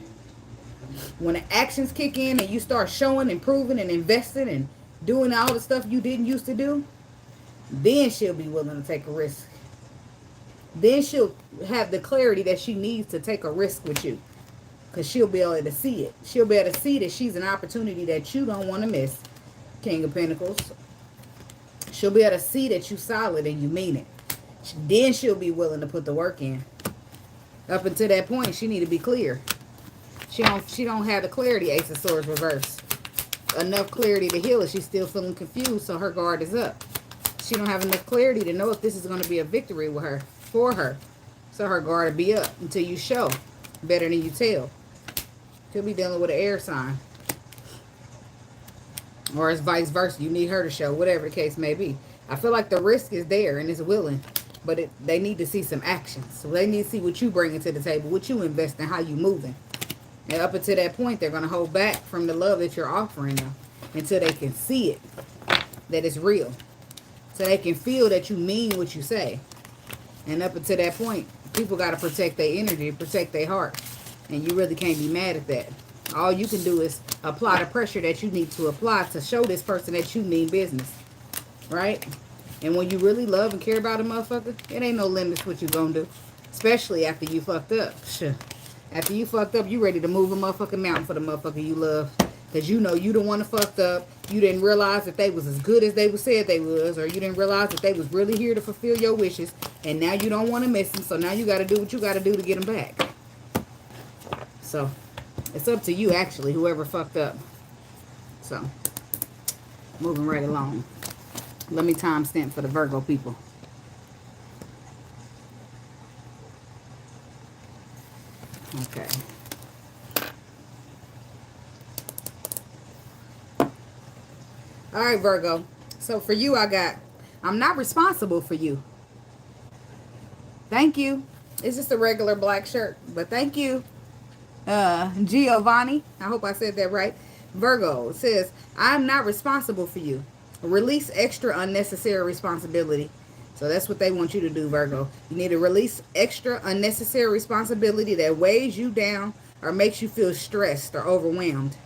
A: When the actions kick in and you start showing and proving and investing and doing all the stuff you didn't used to do, then she'll be willing to take a risk. Then she'll have the clarity that she needs to take a risk with you. Because she'll be able to see it. She'll be able to see that she's an opportunity that you don't want to miss. King of Pentacles. She'll be able to see that you solid and you mean it. Then she'll be willing to put the work in. Up until that point, she need to be clear. She don't have the clarity, Ace of Swords reverse. Enough clarity to heal it. She's still feeling confused, so her guard is up. She don't have enough clarity to know if this is going to be a victory with her, for her. So her guard will be up until you show better than you tell. She'll be dealing with an air sign. Or it's vice versa. You need her to show, whatever the case may be. I feel like the risk is there and it's willing. But they need to see some action. So they need to see what you bringing to the table, what you invest in, how you moving. And up until that point, they're going to hold back from the love that you're offering them until they can see it, that it's real. So they can feel that you mean what you say. And up until that point, people got to protect their energy, protect their heart. And you really can't be mad at that. All you can do is apply the pressure that you need to apply to show this person that you mean business. Right? And when you really love and care about a motherfucker, it ain't no limits what you gonna do. Especially after you fucked up. Sure. After you fucked up, you ready to move a motherfucking mountain for the motherfucker you love. Because you know you the one that fucked up. You didn't realize that they was as good as they said they was. Or you didn't realize that they was really here to fulfill your wishes. And now you don't want to miss them. So now you got to do what you got to do to get them back. So, it's up to you actually, whoever fucked up. So, moving right along. Let me timestamp for the Virgo people. Okay. All right, Virgo. So for you, I'm not responsible for you. Thank you. It's just a regular black shirt, but thank you. Giovanni. I hope I said that right. Virgo says, I'm not responsible for you. Release extra unnecessary responsibility. So that's what they want you to do, Virgo. You need to release extra unnecessary responsibility that weighs you down or makes you feel stressed or overwhelmed.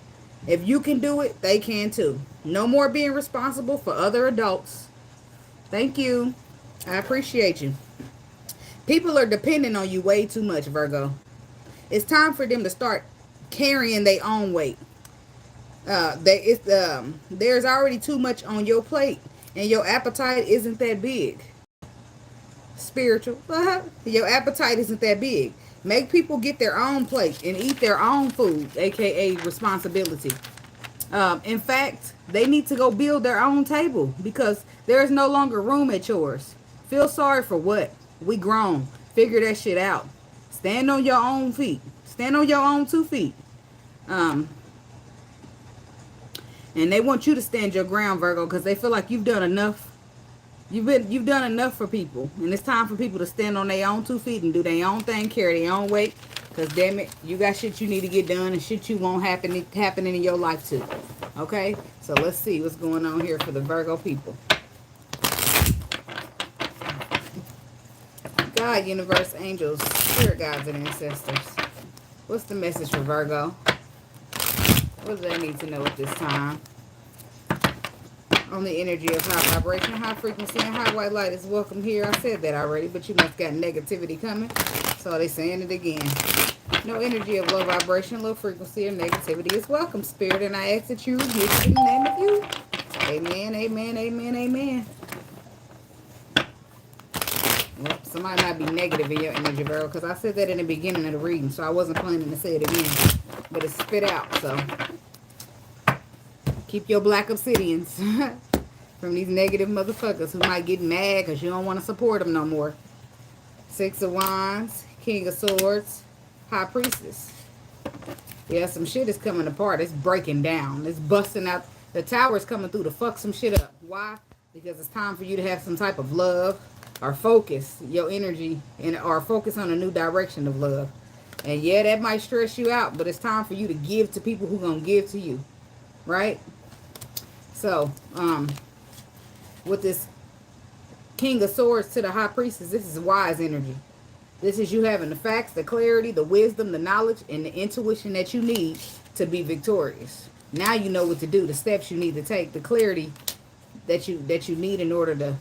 A: If you can do it, they can too. No more being responsible for other adults. Thank you. I appreciate you. People are depending on you way too much, Virgo. It's time for them to start carrying their own weight. There's already too much on your plate, and your appetite isn't that big. Spiritual, your appetite isn't that big. Make people get their own plate and eat their own food, aka responsibility. In fact, they need to go build their own table because there's no longer room at yours. Feel sorry for what? We grown. Figure that shit out. Stand on your own feet. Stand on your own 2 feet. And they want you to stand your ground, Virgo, because they feel like you've done enough. You've done enough for people. And it's time for people to stand on their own 2 feet and do their own thing, carry their own weight. Because, damn it, you got shit you need to get done and shit you want happening in your life, too. Okay? So, let's see what's going on here for the Virgo people. God, universe, angels, spirit guides, and ancestors. What's the message for Virgo? What do they need to know at this time? on the energy of high vibration, high frequency, and high white light is welcome here. I said that already, but you must got negativity coming. So they saying it again. No energy of low vibration, low frequency, or negativity is welcome, Spirit. And I ask that you rebuke it in the name of you. Amen, amen, amen, amen. Well, somebody might be negative in your energy, Virgo, because I said that in the beginning of the reading, so I wasn't planning to say it again. But it's spit out, so keep your black obsidians from these negative motherfuckers who might get mad because you don't want to support them no more. Six of Wands, King of Swords, High Priestess. Yeah, some shit is coming apart. It's breaking down. It's busting out. The tower's coming through to fuck some shit up. Why? Because it's time for you to have some type of love or focus your energy or focus on a new direction of love. And yeah, that might stress you out, but it's time for you to give to people who gonna give to you. Right? So, with this King of Swords to the High Priestess, this is wise energy. This is you having the facts, the clarity, the wisdom, the knowledge, and the intuition that you need to be victorious. Now you know what to do, the steps you need to take, the clarity that you need in order to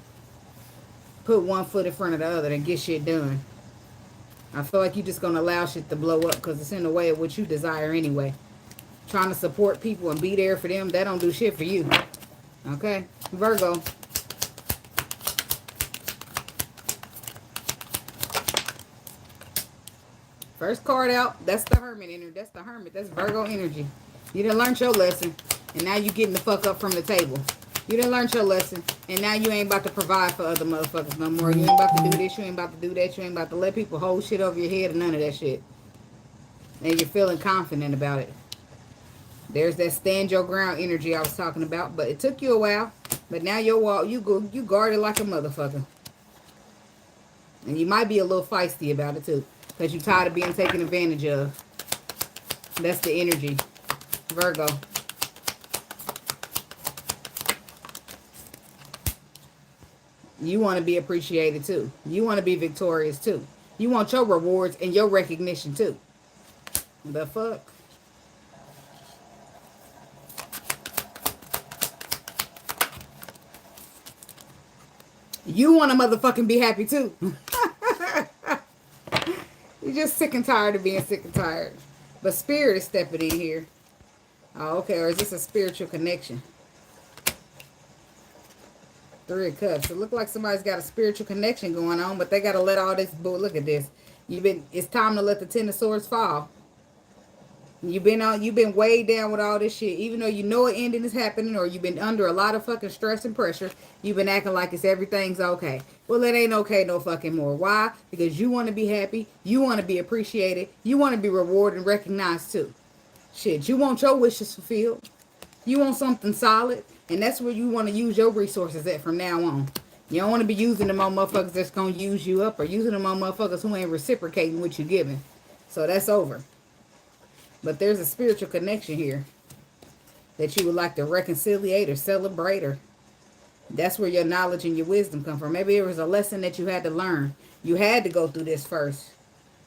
A: put one foot in front of the other and get shit done. I feel like you're just going to allow shit to blow up because it's in the way of what you desire anyway. Trying to support people and be there for them, that don't do shit for you. Okay? Virgo. First card out, that's the Hermit energy. That's the Hermit. That's Virgo energy. You done learned your lesson, and now you getting the fuck up from the table. You done learned your lesson, and now you ain't about to provide for other motherfuckers no more. You ain't about to do this, you ain't about to do that, you ain't about to let people hold shit over your head and none of that shit. And you're feeling confident about it. There's that stand your ground energy I was talking about, but it took you a while. But now you guard it like a motherfucker. And you might be a little feisty about it too, because you're tired of being taken advantage of. That's the energy. Virgo. You want to be appreciated too. You want to be victorious too. You want your rewards and your recognition too. The fuck? You want to motherfucking be happy too. You're just sick and tired of being sick and tired. But Spirit is stepping in here. Oh, okay. Or is this a spiritual connection? Three of Cups. It looks like somebody's got a spiritual connection going on, but they got to let all this bull. Look at this. It's time to let the Ten of Swords fall. You've been weighed down with all this shit. Even though you know an ending is happening, or you've been under a lot of fucking stress and pressure, you've been acting like everything's okay. Well, it ain't okay no fucking more. Why? Because you want to be happy. You want to be appreciated. You want to be rewarded and recognized too. Shit, you want your wishes fulfilled. You want something solid. And that's where you want to use your resources at from now on. You don't want to be using them on motherfuckers that's going to use you up, or using them on motherfuckers who ain't reciprocating what you're giving. So that's over. But there's a spiritual connection here that you would like to reconciliate or celebrate, or that's where your knowledge and your wisdom come from. Maybe it was a lesson that you had to learn. You had to go through this first.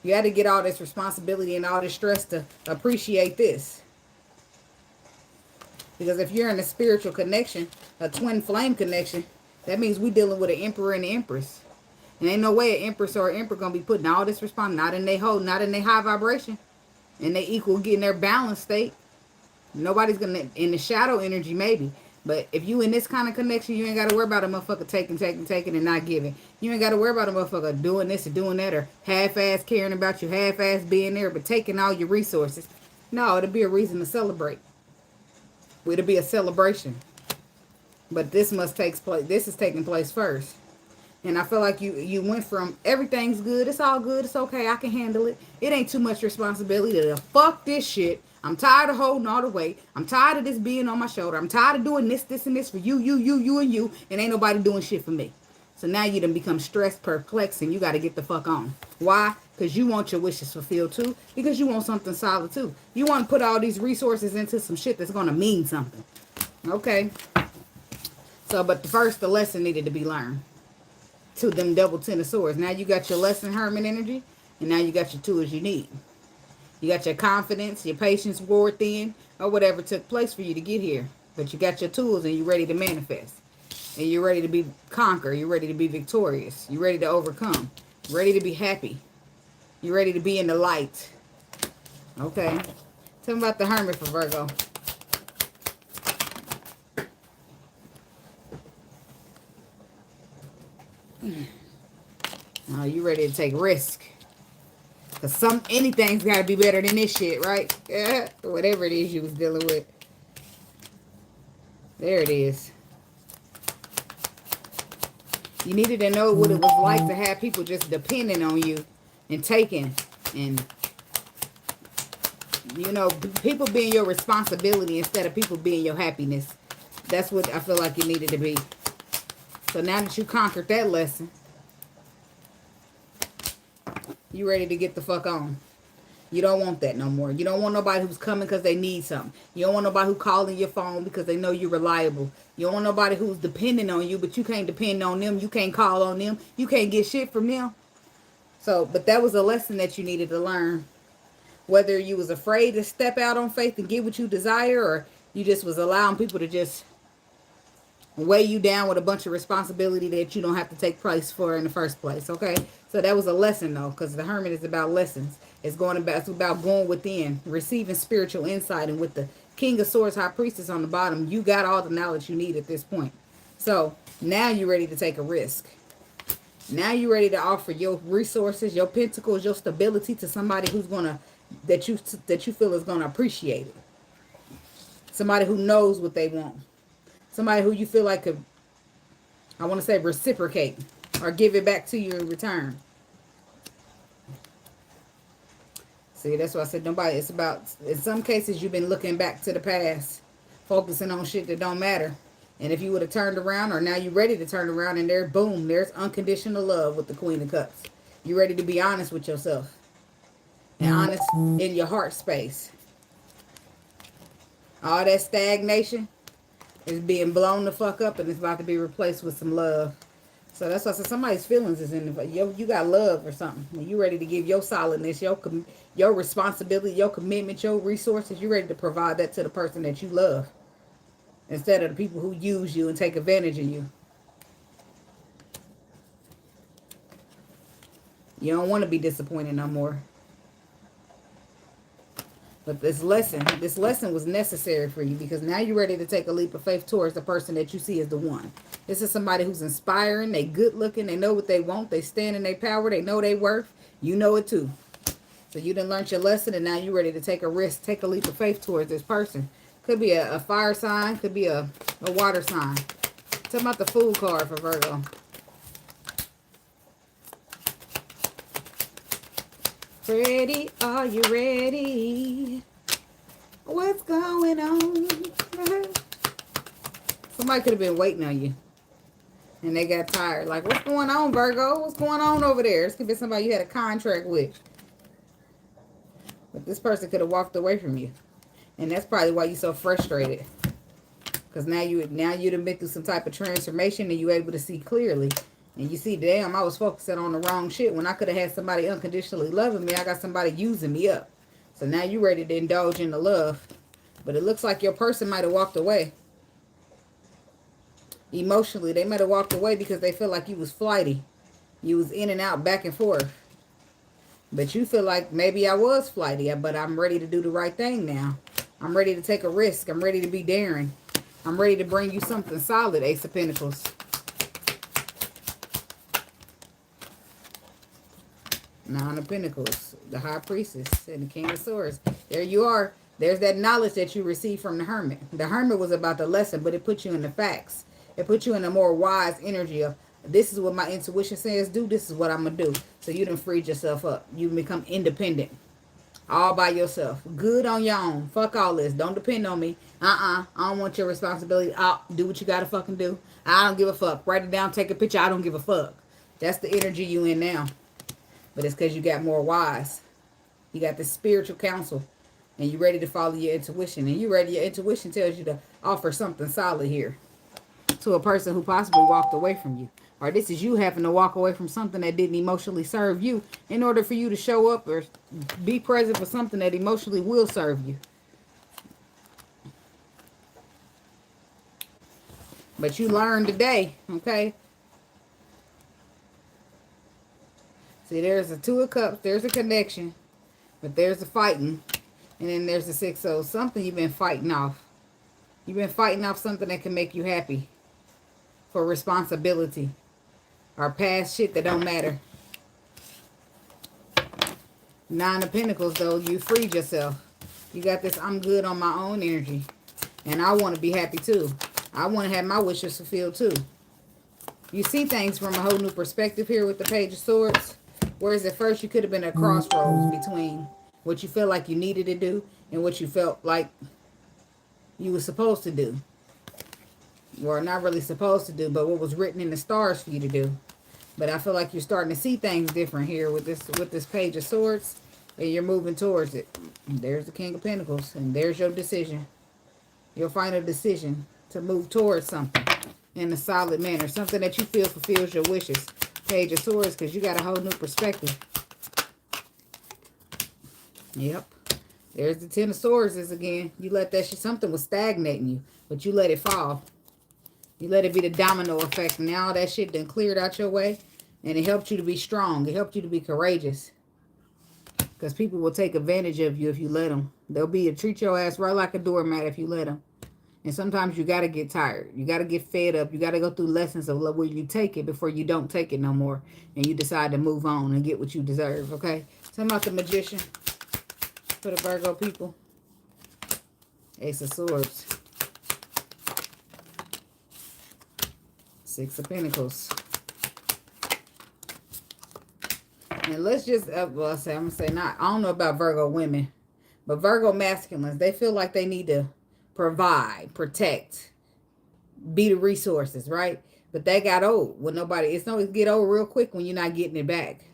A: You had to get all this responsibility and all this stress to appreciate this. Because if you're in a spiritual connection, a twin flame connection, that means we're dealing with an emperor and an empress. And ain't no way an empress or an emperor going to be putting all this responsibility, not in their high vibration. And they equal getting their balanced state. Nobody's going to, in the shadow energy maybe. But if you in this kind of connection, you ain't got to worry about a motherfucker taking and not giving. You ain't got to worry about a motherfucker doing this or doing that, or half-ass caring about you, half-ass being there, but taking all your resources. No, it'll be a reason to celebrate. It'll be a celebration. But this must take place. This is taking place first. And I feel like you went from everything's good, it's all good, it's okay, I can handle it. It ain't too much responsibility to fuck this shit. I'm tired of holding all the weight. I'm tired of this being on my shoulder. I'm tired of doing this, and this for you, and you. And ain't nobody doing shit for me. So now you done become stressed, perplexed, and you got to get the fuck on. Why? Because you want your wishes fulfilled too. Because you want something solid too. You want to put all these resources into some shit that's going to mean something. Okay. So, but the lesson needed to be learned. To them double Ten of Swords. Now you got your lesson, Hermit energy, and now you got your tools you need. You got your confidence, your patience wore thin, or whatever took place for you to get here. But you got your tools and you're ready to manifest. And you're ready to be conquer. You're ready to be victorious. You're ready to overcome. Ready to be happy. You're ready to be in the light. Okay. Tell me about the Hermit for Virgo. Oh, you ready to take risk. Because anything's got to be better than this shit, right? Yeah. Whatever it is you was dealing with. There it is. You needed to know what it was like to have people just depending on you and taking. And, you know, people being your responsibility instead of people being your happiness. That's what I feel like you needed to be. So now that you conquered that lesson, you ready to get the fuck on. You don't want that no more. You don't want nobody who's coming because they need something. You don't want nobody who's calling your phone because they know you're reliable. You don't want nobody who's depending on you, but you can't depend on them. You can't call on them. You can't get shit from them. So, but that was a lesson that you needed to learn. Whether you was afraid to step out on faith and get what you desire, or you just was allowing people to just weigh you down with a bunch of responsibility that you don't have to take place for in the first place, okay? So that was a lesson, though, because the Hermit is about lessons. It's about going within, receiving spiritual insight, and with the King of Swords, High Priestess on the bottom, you got all the knowledge you need at this point. So now you're ready to take a risk. Now you're ready to offer your resources, your pentacles, your stability to somebody who's gonna that you feel is gonna appreciate it. Somebody who knows what they want. Somebody who you feel like could, I want to say, reciprocate or give it back to you in return. See, that's why I said nobody. It's about, in some cases, you've been looking back to the past, focusing on shit that don't matter. And if you would have turned around, or now you're ready to turn around, and there, boom, there's unconditional love with the Queen of Cups. You're ready to be honest with yourself. And honest in your heart space. All that stagnation is being blown the fuck up, and it's about to be replaced with some love. So that's why I said somebody's feelings is in the, you got love or something. When you ready to give your solidness, your responsibility, your commitment, your resources, you ready to provide that to the person that you love. Instead of the people who use you and take advantage of you. You don't want to be disappointed no more. But this lesson was necessary for you, because now you're ready to take a leap of faith towards the person that you see as the one. This is somebody who's inspiring, they good looking, they know what they want, they stand in their power, they know their worth. You know it too. So you done learned your lesson, and now you're ready to take a risk, take a leap of faith towards this person. Could be a fire sign, could be a water sign. Talk about the Fool card for Virgo. Ready? Are you ready? What's going on? Somebody could have been waiting on you. And they got tired. Like, what's going on, Virgo? What's going on over there? This could be somebody you had a contract with. But this person could have walked away from you. And that's probably why you're so frustrated. Because now you done been through some type of transformation, and you're able to see clearly. And you see, damn, I was focusing on the wrong shit. When I could have had somebody unconditionally loving me, I got somebody using me up. So now you're ready to indulge in the love. But it looks like your person might have walked away. Emotionally, they might have walked away because they feel like you was flighty. You was in and out, back and forth. But you feel like maybe I was flighty, but I'm ready to do the right thing now. I'm ready to take a risk. I'm ready to be daring. I'm ready to bring you something solid, Ace of Pentacles. Nine of Pentacles, the High Priestess, and the King of Swords. There you are. There's that knowledge that you received from the Hermit. The Hermit was about the lesson, but it put you in the facts. It put you in a more wise energy of, this is what my intuition says do, this is what I'm going to do. So you done freed yourself up. You become independent. All by yourself. Good on your own. Fuck all this. Don't depend on me. I don't want your responsibility. I'll do what you got to fucking do. I don't give a fuck. Write it down, take a picture. I don't give a fuck. That's the energy you in now. But it's because you got more wise. You got the spiritual counsel. And you're ready to follow your intuition. And you ready, your intuition tells you to offer something solid here. To a person who possibly walked away from you. Or this is you having to walk away from something that didn't emotionally serve you. In order for you to show up or be present for something that emotionally will serve you. But you learned today, okay? See, there's a Two of Cups. There's a connection. But there's a fighting. And then there's the Six. So something you've been fighting off. You've been fighting off something that can make you happy. For responsibility. Or past shit that don't matter. Nine of Pentacles, though. You freed yourself. You got this I'm good on my own energy. And I want to be happy too. I want to have my wishes fulfilled too. You see things from a whole new perspective here with the Page of Swords. Whereas at first you could have been at a crossroads between what you felt like you needed to do and what you felt like you were supposed to do. Or not really supposed to do, but what was written in the stars for you to do. But I feel like you're starting to see things different here with this Page of Swords. And you're moving towards it. There's the King of Pentacles. And there's your decision. Your final decision to move towards something in a solid manner. Something that you feel fulfills your wishes. Page of Swords, because you got a whole new perspective. Yep. There's the Ten of Swords again. You let that shit, something was stagnating you, but you let it fall. You let it be the domino effect. And now that shit done cleared out your way. And it helped you to be strong. It helped you to be courageous. Because people will take advantage of you if you let them. They'll treat your ass right like a doormat if you let them. And sometimes you got to get tired. You got to get fed up. You got to go through lessons of where you take it before you don't take it no more. And you decide to move on and get what you deserve, okay? Tell me about the Magician for the Virgo people. Ace of Swords. Six of Pentacles. And let's just, well, I'm going to say not, I don't know about Virgo women. But Virgo masculines, they feel like they need to provide, protect, be the resources, right? But they got old with nobody. It's always get old real quick when you're not getting it back.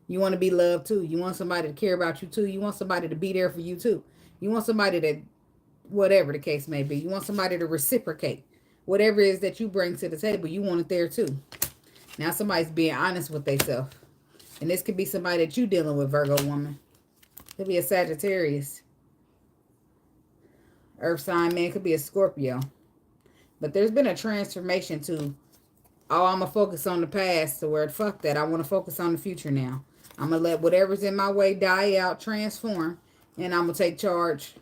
A: You want to be loved too. You want somebody to care about you too. You want somebody to be there for you too. You want somebody that, whatever the case may be, you want somebody to reciprocate. Whatever it is that you bring to the table, you want it there too. Now somebody's being honest with themselves. And this could be somebody that you're dealing with, Virgo woman. Could be a Sagittarius. Earth sign man, could be a Scorpio. But there's been a transformation to, oh, I'm going to focus on the past to where, fuck that. I want to focus on the future now. I'm going to let whatever's in my way die out, transform, and I'm going to take charge.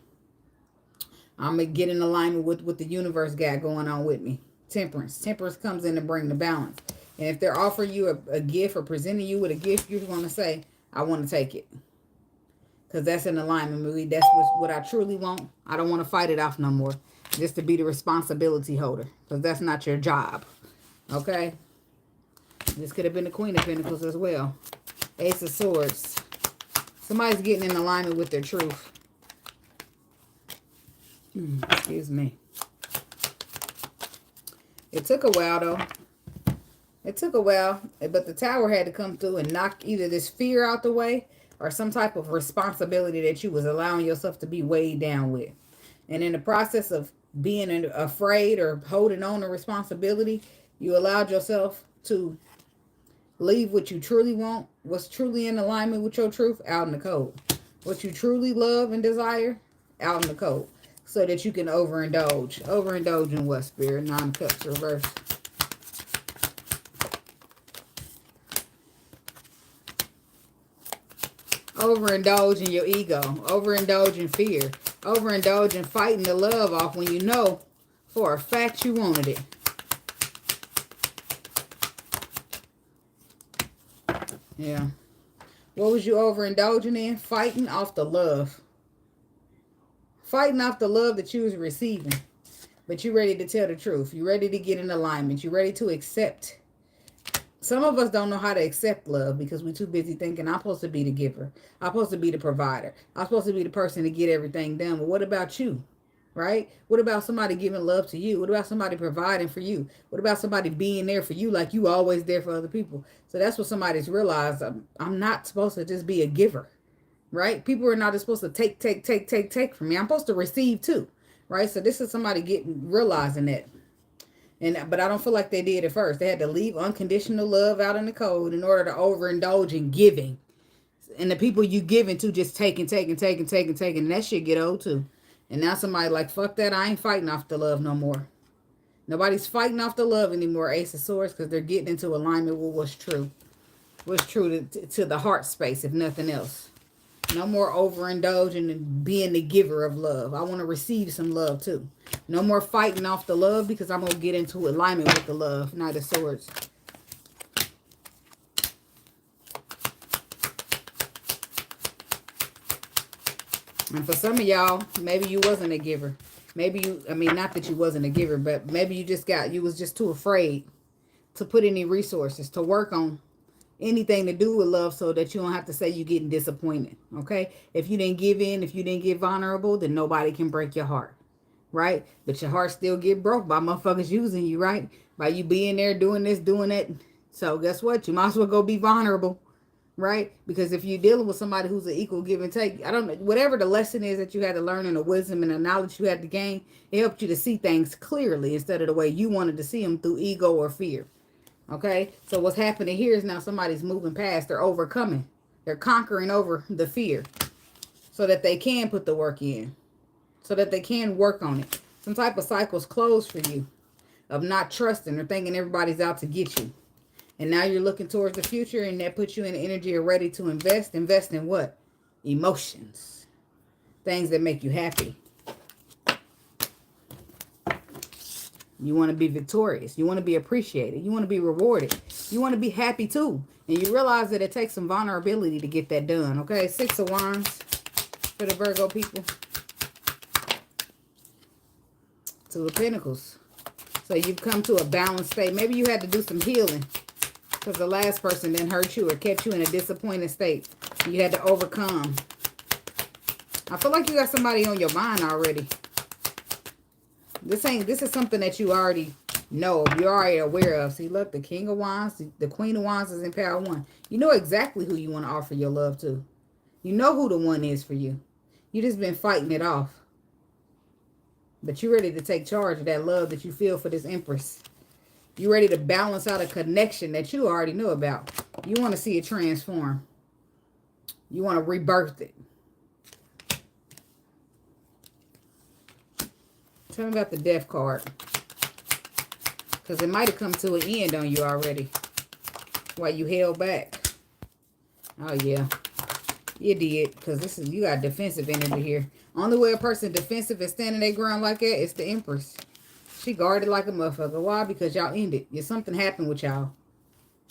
A: I'm going to get in alignment with what the universe got going on with me. Temperance. Temperance comes in to bring the balance. And if they're offering you a gift or presenting you with a gift, you're going to say, I want to take it. Because that's in alignment with me. That's what I truly want. I don't want to fight it off no more. Just to be the responsibility holder. Because that's not your job. Okay? This could have been the Queen of Pentacles as well. Ace of Swords. Somebody's getting in alignment with their truth. Excuse me. It took a while though. It took a while. But the Tower had to come through and knock either this fear out the way or some type of responsibility that you was allowing yourself to be weighed down with. And in the process of being afraid or holding on to responsibility, you allowed yourself to leave what you truly want, what's truly in alignment with your truth, out in the cold. What you truly love and desire, out in the cold. So that you can overindulge. Overindulge in what, Spirit? Nine of Cups reverse. Overindulge in your ego. Overindulge in fear. Overindulge in fighting the love off when you know for a fact you wanted it. Yeah. What was you overindulging in? Fighting off the love. Fighting off the love that you was receiving. But you're ready to tell the truth. You're ready to get in alignment. You're ready to accept. Some of us don't know how to accept love because we're too busy thinking, I'm supposed to be the giver. I'm supposed to be the provider. I'm supposed to be the person to get everything done. But what about you? Right? What about somebody giving love to you? What about somebody providing for you? What about somebody being there for you like you always there for other people? So that's what somebody's realized. I'm not supposed to just be a giver. Right? People are not just supposed to take from me. I'm supposed to receive too. Right? So this is somebody realizing that. But I don't feel like they did at first. They had to leave unconditional love out in the cold in order to overindulge in giving. And the people you giving to just taking. And that shit get old too. And now somebody like, fuck that. I ain't fighting off the love no more. Nobody's fighting off the love anymore, Ace of Swords, because they're getting into alignment with what's true. What's true to the heart space, if nothing else. No more overindulging and being the giver of love. I want to receive some love too. No more fighting off the love, because I'm going to get into alignment with the love. Knight of Swords. And for some of y'all, maybe you wasn't a giver. Maybe you, I mean, not that you wasn't a giver, but maybe you was just too afraid to put any resources, to work on anything to do with love, so that you don't have to say you're getting disappointed, okay? If you didn't give in, if you didn't get vulnerable, then nobody can break your heart, right? But your heart still get broke by motherfuckers using you, right? By you being there, doing this, doing that. So guess what? You might as well go be vulnerable, right? Because if you're dealing with somebody who's an equal give and take, I don't know, whatever the lesson is that you had to learn and the wisdom and the knowledge you had to gain, it helped you to see things clearly instead of the way you wanted to see them through ego or fear. Okay, so what's happening here is now somebody's moving past. They're overcoming. They're conquering over the fear so that they can put the work in, so that they can work on it. Some type of cycle's closed for you of not trusting or thinking everybody's out to get you. And now you're looking towards the future, and that puts you in the energy of ready to invest. Invest in what? Emotions. Things that make you happy. You want to be victorious. You want to be appreciated. You want to be rewarded. You want to be happy too. And you realize that it takes some vulnerability to get that done. Okay, 6 of Wands for the Virgo people. 2 of Pentacles. So you've come to a balanced state. Maybe you had to do some healing because the last person didn't hurt you or kept you in a disappointed state. You had to overcome. I feel like you got somebody on your mind already. This is something that you already know. You're already aware of. See, look, the King of Wands, the Queen of Wands is in power 1. You know exactly who you want to offer your love to. You know who the one is for you. You just been fighting it off. But you're ready to take charge of that love that you feel for this Empress. You're ready to balance out a connection that you already know about. You want to see it transform. You want to rebirth it. Tell me about the Death card. Because it might have come to an end on you already. While you held back. Oh, yeah. You did. Because you got defensive energy here. Only way a person defensive and standing their ground like that is the Empress. She guarded like a motherfucker. Why? Because y'all ended. Something happened with y'all.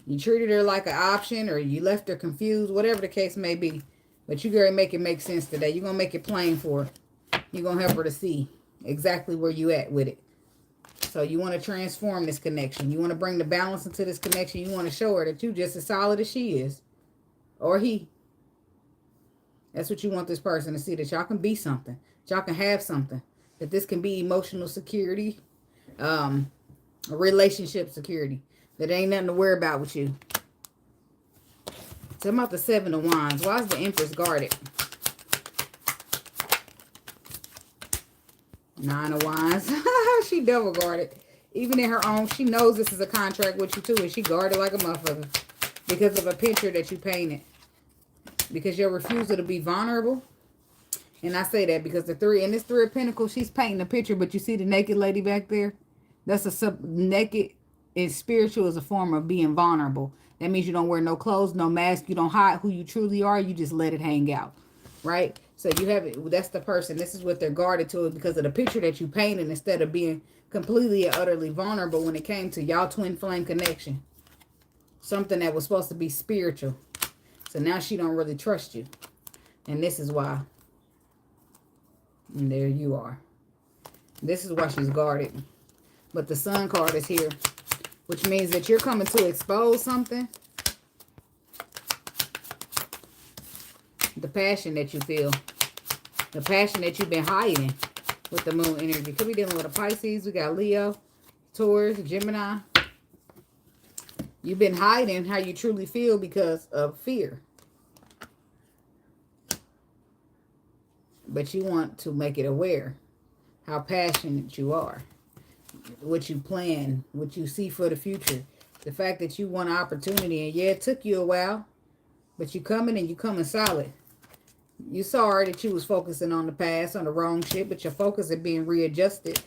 A: You treated her like an option, or you left her confused. Whatever the case may be. But you're going to make it make sense today. You're going to make it plain for her. You're going to help her to see exactly where you at with it. So you want to transform this connection. You want to bring the balance into this connection. You want to show her that you just as solid as she is. Or he. That's what you want this person to see. That y'all can be something. That y'all can have something. That this can be emotional security. Relationship security. That ain't nothing to worry about with you. So I'm about the 7 of Wands. Why is the Empress guarded? 9 of Wands. She double guarded. Even in her own, she knows this is a contract with you too. And she guarded like a motherfucker. Because of a picture that you painted. Because your refusal to be vulnerable. And I say that because in this 3 of Pentacles, she's painting a picture. But you see the naked lady back there? That's naked and spiritual is a form of being vulnerable. That means you don't wear no clothes, no mask. You don't hide who you truly are. You just let it hang out. Right? So you have it. That's the person. This is what they're guarded to because of the picture that you painted instead of being completely and utterly vulnerable when it came to y'all twin flame connection. Something that was supposed to be spiritual. So now she don't really trust you. And this is why. And there you are. This is why she's guarded. But the Sun card is here. Which means that you're coming to expose something. The passion that you feel. The passion that you've been hiding with the Moon energy. Could be dealing with a Pisces. We got Leo, Taurus, Gemini. You've been hiding how you truly feel because of fear. But you want to make it aware how passionate you are. What you plan, what you see for the future. The fact that you want an opportunity. And yeah, it took you a while. But you coming and you coming solid. You saw that you was focusing on the past, on the wrong shit. But your focus is being readjusted.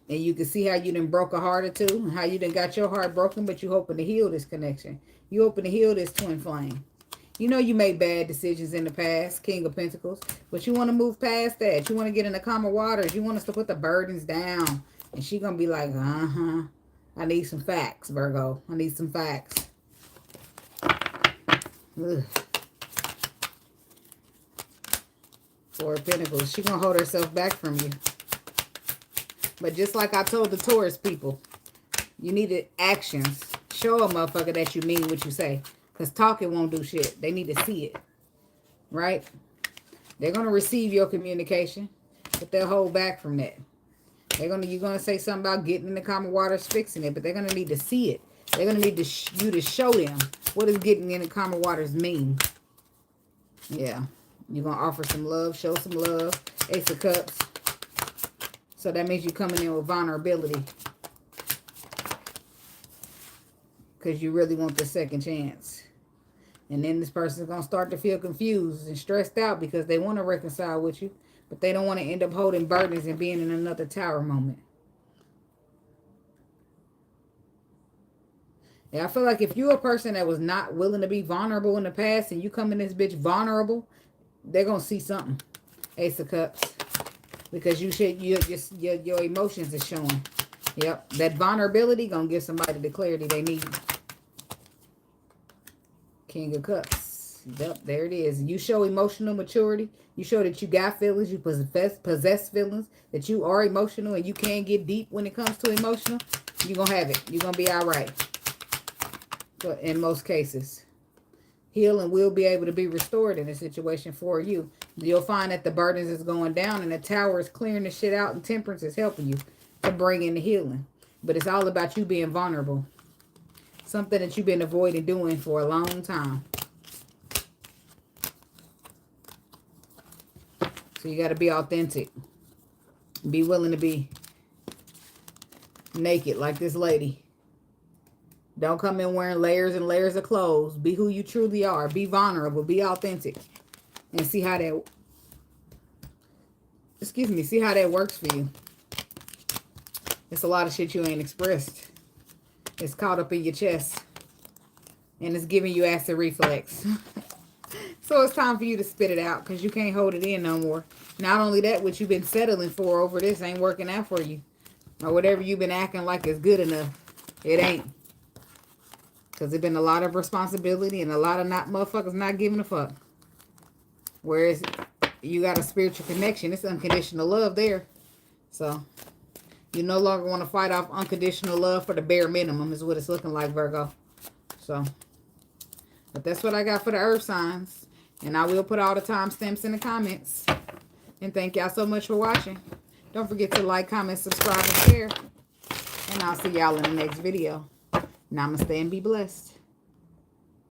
A: And you can see how you done broke a heart or two. And how you done got your heart broken. But you hoping to heal this connection. You hoping to heal this twin flame. You know you made bad decisions in the past, King of Pentacles. But you want to move past that. You want to get in the calmer waters. You want us to put the burdens down. And she going to be like, uh-huh. I need some facts, Virgo. I need some facts. Ugh. Four of Pentacles. She going to hold herself back from you. But just like I told the Taurus people, you needed actions. Show a motherfucker that you mean what you say. Because talking won't do shit. They need to see it. Right? They're going to receive your communication. But they'll hold back from that. You're going to say something about getting in the calmer waters, fixing it. But they're going to need to see it. They're going to need you to show them what does getting in the calmer waters mean. Yeah. You're going to offer some love. Show some love. Ace of Cups. So that means you're coming in with vulnerability. Because you really want the second chance. And then this person's going to start to feel confused and stressed out because they want to reconcile with you. But they don't want to end up holding burdens and being in another tower moment. Yeah, I feel like if you're a person that was not willing to be vulnerable in the past and you come in this bitch vulnerable, they're going to see something. Ace of Cups. Because your emotions are showing. Yep. That vulnerability going to give somebody the clarity they need. King of Cups. Yep, there it is. You show emotional maturity. You show that you got feelings. You possess feelings. That you are emotional and you can get deep when it comes to emotional. You're going to have it. You're going to be all right. But in most cases. Healing will be able to be restored in a situation for you. You'll find that the burdens is going down and the tower is clearing the shit out and temperance is helping you to bring in the healing. But it's all about you being vulnerable. Something that you've been avoiding doing for a long time. So you got to be authentic. Be willing to be naked like this lady. Don't come in wearing layers and layers of clothes. Be who you truly are. Be vulnerable. Be authentic. And see how that... see how that works for you. It's a lot of shit you ain't expressed. It's caught up in your chest. And it's giving you acid reflex. So it's time for you to spit it out. Because you can't hold it in no more. Not only that, what you've been settling for over this ain't working out for you. Or whatever you've been acting like is good enough. It ain't. Because there's been a lot of responsibility and a lot of motherfuckers not giving a fuck. Whereas you got a spiritual connection. It's unconditional love there. So you no longer want to fight off unconditional love for the bare minimum is what it's looking like, Virgo. So, but that's what I got for the earth signs. And I will put all the timestamps in the comments. And thank y'all so much for watching. Don't forget to like, comment, subscribe, and share. And I'll see y'all in the next video. Namaste and be blessed.